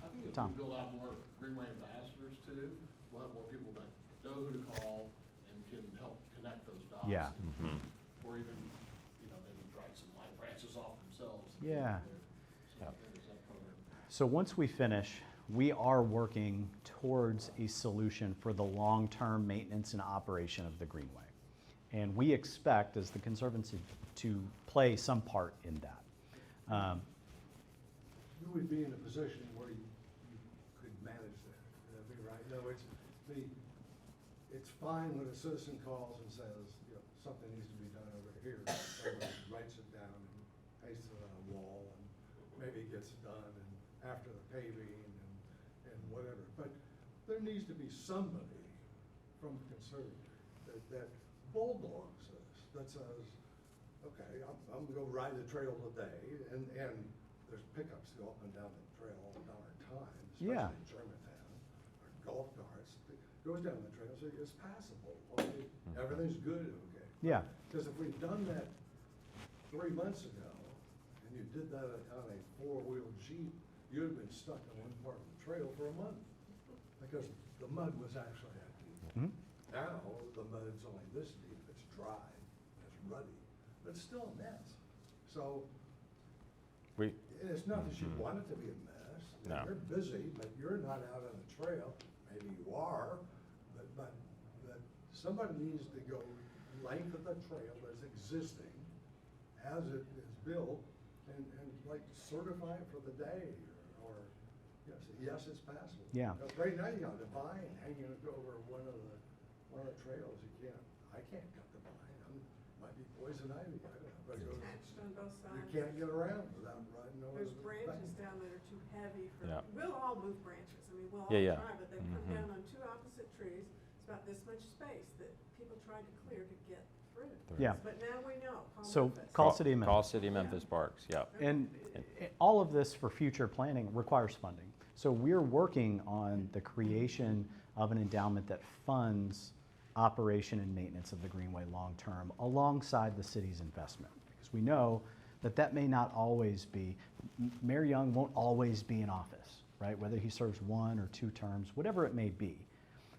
I think if Tom. we build out more Greenway ambassadors too, we'll have more people that know who to call and can help connect those dots. Yeah. Or even, maybe write some light branches off themselves. Yeah. So there's that program. So once we finish, we are working towards a solution for the long-term maintenance and operation of the Greenway. And we expect, as the Conservancy, to play some part in that. You would be in a position where you could manage that, that'd be right. No, it's fine when a citizen calls and says, something needs to be done over here. Somebody writes it down and pastes it on a wall, and maybe it gets done and after the paving and whatever. But there needs to be somebody from the conservatory that bulldogs this, that says, okay, I'm gonna go ride the trail today, and there's pickups go up and down the trail all the time, Yeah. especially in Germantown, or golf carts, that goes down the trail, so it's passable, okay, everything's good, okay. Yeah. Because if we'd done that 3 months ago, and you did that on a four-wheel Jeep, you'd have been stuck on one part of the trail for a month, because the mud was actually that deep. Mhm. Now, the mud's only this deep, it's dry, it's ruddy, but it's still a mess. So, and it's not that you want it to be a mess. No. You're busy, but you're not out on the trail, maybe you are, but somebody needs to go length of the trail that's existing, as it is built, and like certify it for the day, or yes, it's passable. Yeah. Right now, you got the vine hanging over one of the trails, I can't cut the vine, might be poison ivy, I don't know. but it goes- Attached on both You sides. can't get around without riding over There's the branches bank. down there too heavy for, Yeah. we'll all move branches, we'll all Yeah, yeah. try, but they come down on two opposite trees. It's about this much space that people tried to clear to get through. Yeah. But now we know, call So Memphis. call City of Call Memphis. City of Memphis Parks, yep. And all of this for future planning requires funding. So we're working on the creation of an endowment that funds operation and maintenance of the Greenway long-term alongside the city's investment. Because we know that may not always be, Mayor Young won't always be in office, right? Whether he serves 1 or 2 terms, whatever it may be.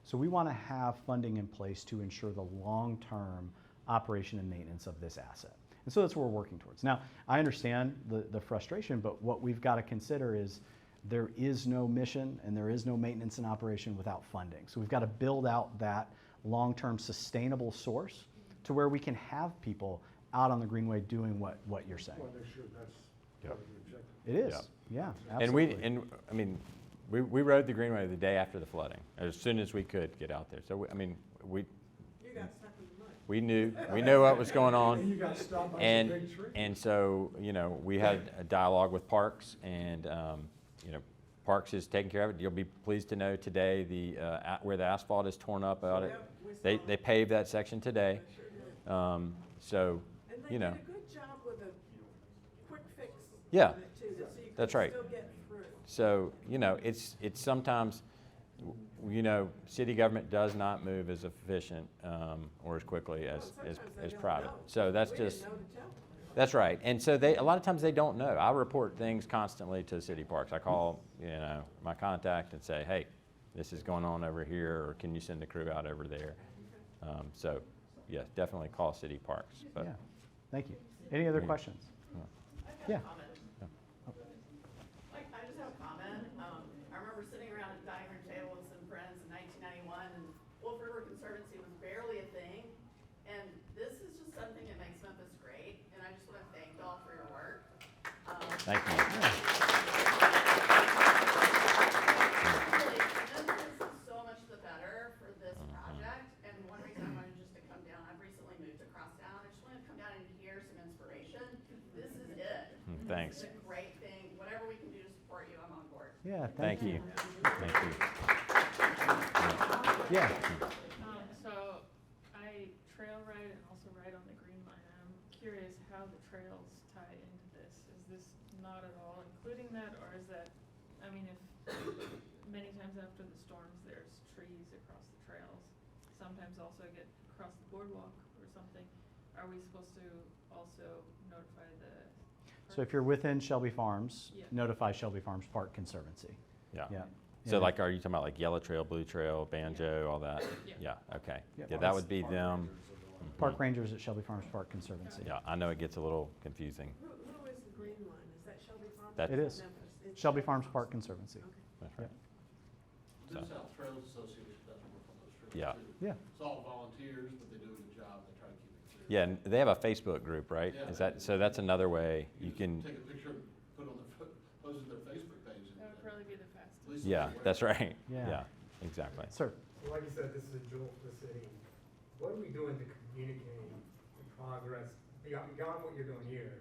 So we want to have funding in place to ensure the long-term operation and maintenance of this asset. And so that's what we're working towards. Now, I understand the frustration, but what we've got to consider is there is no mission and there is no maintenance and operation without funding. So we've got to build out that long-term sustainable source to where we can have people out on the Greenway doing what you're saying. Well, make sure that's Yep. part of the objective. It is, Yep. yeah, And we, absolutely. and I mean, we rode the Greenway the day after the flooding, as soon as we could get out there. So, I mean, You got stuck in the mud. we knew what was going And you on. got stopped by some And, big tree. and so, we had a dialogue with Parks, and, Parks is taking care of it. You'll be pleased to know today, where the asphalt is torn up out it, Yep, we they saw it. paved that section today. They sure did. So, And they you did know, a good job with a quick fix. Yeah. on it too, so you That's could right. still get through. so, it's sometimes, city government does not move as efficient, or as quickly Well, as sometimes they don't private. know. So that's We didn't just, know to tell them. that's right. And so a lot of times they don't know. I report things constantly to city parks. I call, my contact and say, hey, this is going on over here, or can you send a crew out over there? So, yes, definitely call city parks. But Yeah, thank you. Any other Yeah. questions? I've got Yeah. a comment. I just have a comment. I remember sitting around a dining room table with some friends in 1991, and Wolf River Conservancy was barely a thing. And this is just something that makes Memphis great, and I just want to thank y'all for your work. thank you. Really, Memphis is so much the better for this project, and one reason I wanted just to come down, I've recently moved to Crosstown, I just wanted to come down and hear some inspiration. This is it. Thanks. This is a great thing. Whatever we can do to support you, I'm on board. Yeah, Thank you. Thank you. Yeah, So I trail ride and also ride on the Green Line. I'm curious how the trails tie into this. Is this not at all including that, or is that, if many times after the storms, there's trees across the trails, sometimes also get across the boardwalk or something, are we supposed to also notify the? so if you're within Shelby Farms, Yeah. notify Shelby Farms Park Conservancy. Yeah. Yeah. So And- are you talking about like Yellow Trail, Blue Trail, Banjo, all that? Yeah. Yeah, okay. Yeah. Yeah, that would be them. Park Rangers at Shelby Farms Park Conservancy. Yeah, I know it gets a little confusing. Who is the green line? Is that Shelby Farms? That- or It is. Memphis? It's Shelby Farms Park Conservancy. Okay. That's right. The So- South Trails Association doesn't work on those trails Yeah. too. Yeah. It's all volunteers, but they do a good job, they try to keep it clear. Yeah, and they have a Facebook group, right? Yeah. Is that, so that's another way you can, Take a picture, put it on their, post it to their Facebook page. and- That would probably be the fastest. At least yeah, it's- that's right. Yeah. Yeah, exactly. Sir, So like you said, this is a jewel for the city. What are we doing to communicate the progress beyond what you're doing here?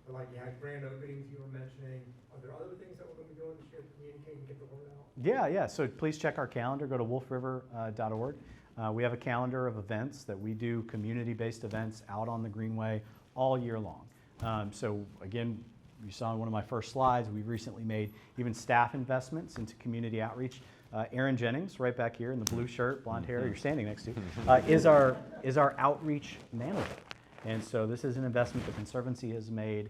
But like you had grand openings you were mentioning. Are there other things that we're gonna be doing this year to communicate and get the word out? yeah, so please check our calendar, go to wolfriver.org. We have a calendar of events that we do, community-based events out on the Greenway all year long. So again, you saw in one of my first slides, we recently made even staff investments into community outreach. Aaron Jennings, right back here in the blue shirt, blonde hair, you're standing next to, is our outreach manager. And so this is an investment the Conservancy has made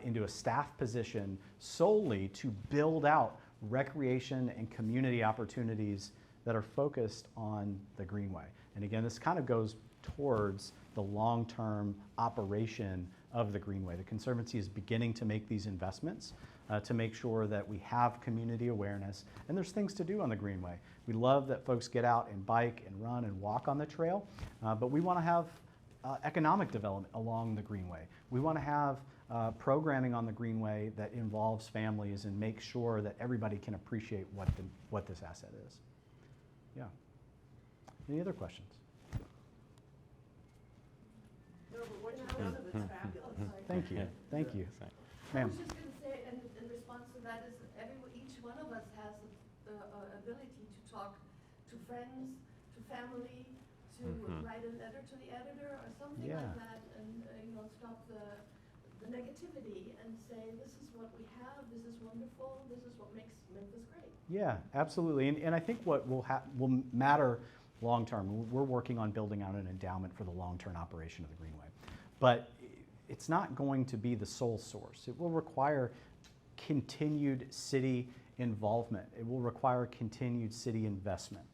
into a staff position solely to build out recreation and community opportunities that are focused on the Greenway. And again, this kind of goes towards the long-term operation of the Greenway. The Conservancy is beginning to make these investments to make sure that we have community awareness, and there's things to do on the Greenway. We love that folks get out and bike and run and walk on the trail, but we want to have economic development along the Greenway. We want to have programming on the Greenway that involves families and make sure that everybody can appreciate what this asset is. Yeah. Any other questions? No, but what you've done of it's fabulous. Thank you. Thank you. I Ma'am. was just going to say, in response to that, is each one of us has the ability to talk to friends, to family, to write a letter to the editor or something Yeah. like that, and stop the negativity and say, this is what we have, this is wonderful, this is what makes Memphis great. Yeah, absolutely. And I think what will matter long term, we're working on building out an endowment for the long-term operation of the Greenway. But it's not going to be the sole source. It will require continued city involvement. It will require continued city investment.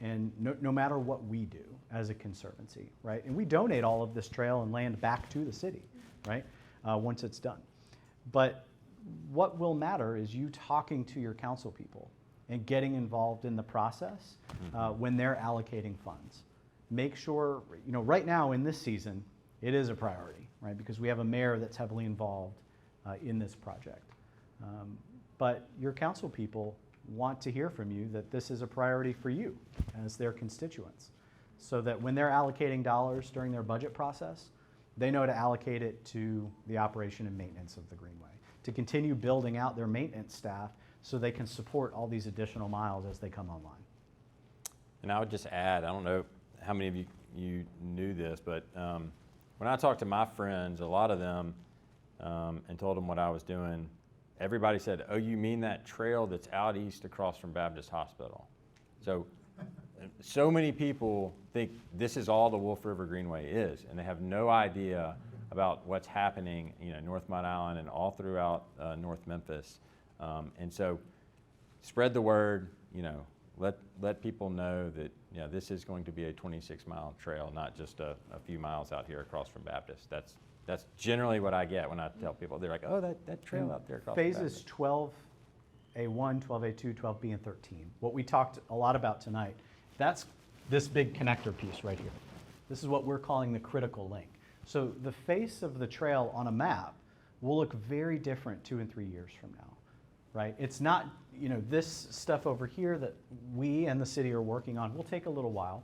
And no matter what we do as a conservancy, right? And we donate all of this trail and land back to the city, right? Once it's done. But what will matter is you talking to your council people and getting involved in the process when they're allocating funds. Make sure, right now in this season, it is a priority, right? Because we have a mayor that's heavily involved in this project. But your council people want to hear from you that this is a priority for you as their constituents, so that when they're allocating dollars during their budget process, they know to allocate it to the operation and maintenance of the Greenway, to continue building out their maintenance staff so they can support all these additional miles as they come online. And I would just add, I don't know how many of you knew this, but when I talked to my friends, a lot of them, and told them what I was doing, everybody said, "Oh, you mean that trail that's out east across from Baptist Hospital?" So many people think this is all the Wolf River Greenway is, and they have no idea about what's happening, North Mud Island and all throughout North Memphis. And so spread the word, let people know that this is going to be a 26-mile trail, not just a few miles out here across from Baptist. That's generally what I get when I tell people. They're like, "Oh, that trail out there across from Baptist." Phases 12A1, 12A2, 12B, and 13. What we talked a lot about tonight, that's this big connector piece right here. This is what we're calling the critical link. So the face of the trail on a map will look very different 2 and 3 years from now, right? It's not, this stuff over here that we and the city are working on will take a little while.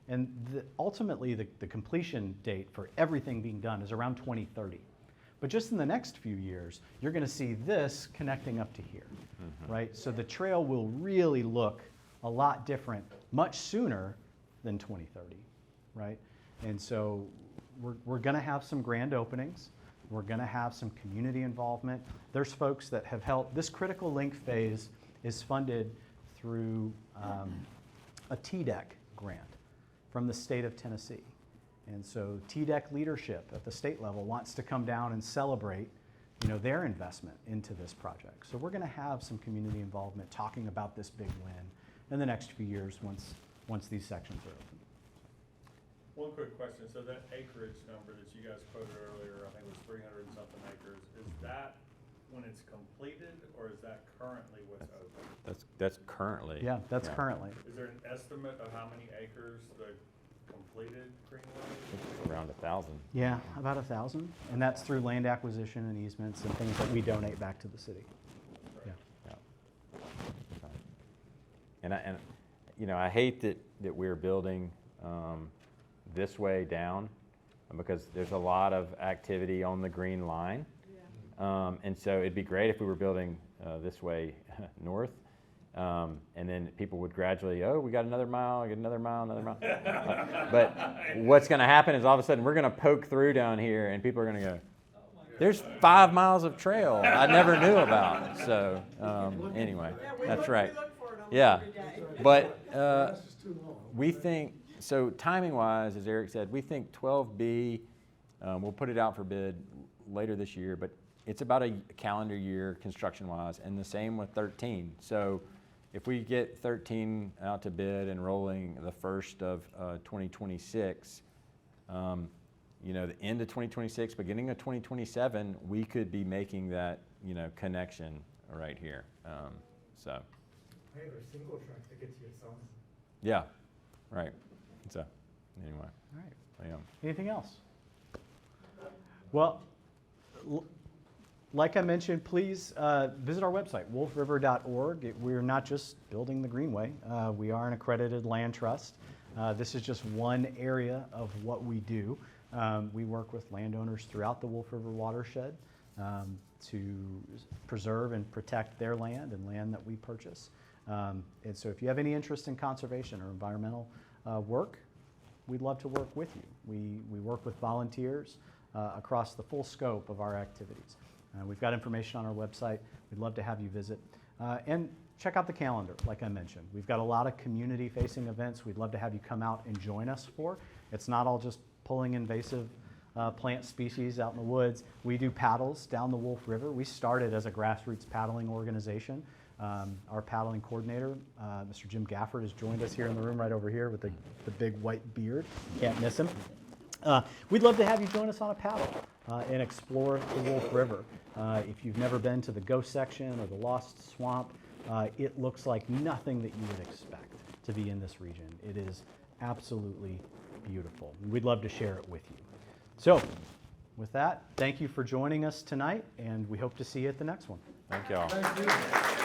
And ultimately, the completion date for everything being done is around 2030. But just in the next few years, you're going to see this connecting up to here, right? So the trail will really look a lot different much sooner than 2030, right? And so we're going to have some grand openings. We're going to have some community involvement. There's folks that have helped. This critical link phase is funded through a TDEC grant from the state of Tennessee. And so TDEC leadership at the state level wants to come down and celebrate their investment into this project. So we're going to have some community involvement talking about this big win in the next few years once these sections are open. One quick question, so that acreage number that you guys quoted earlier, I think it was 300 and something acres, is that when it's completed, or is that currently what's open? That's currently. Yeah, that's currently. Is there an estimate of how many acres the completed Greenway? Around 1,000. Yeah, about 1,000, and that's through land acquisition and easements and things that we donate back to the city. Right. Yeah. And I hate that we're building this way down because there's a lot of activity on the green line. Yeah. And so it'd be great if we were building this way north. And then people would gradually, we got another mile, get another mile, another mile. But what's going to happen is all of a sudden we're going to poke through down here and people are going to go, "There's 5 miles of trail I never knew about." So anyway, that's right. Yeah, but we think, so timing-wise, as Erik said, we think 12B, we'll put it out for bid later this year, but it's about a calendar year construction-wise, and the same with 13. So if we get 13 out to bid and rolling the first of 2026, the end of 2026, beginning of 2027, we could be making that, connection right here. So. I have a single track that gets you a song. Yeah, right. So, anyway. All right. Yeah. Anything else? Well, like I mentioned, please visit our website, wolfriver.org. We're not just building the Greenway. We are an accredited land trust. This is just one area of what we do. We work with landowners throughout the Wolf River watershed to preserve and protect their land and land that we purchase. And so if you have any interest in conservation or environmental work, we'd love to work with you. We work with volunteers across the full scope of our activities. We've got information on our website. We'd love to have you visit. And check out the calendar, like I mentioned. We've got a lot of community-facing events we'd love to have you come out and join us for. It's not all just pulling invasive plant species out in the woods. We do paddles down the Wolf River. We started as a grassroots paddling organization. Our paddling coordinator, Mr. Jim Gafford, has joined us here in the room right over here with the big white beard. Can't miss him. We'd love to have you join us on a paddle. and explore the Wolf River. If you've never been to the Ghost section or the Lost Swamp, it looks like nothing that you would expect to be in this region. It is absolutely beautiful. We'd love to share it with you. So, with that, thank you for joining us tonight, and we hope to see you at the next one. Thank y'all. Thank you.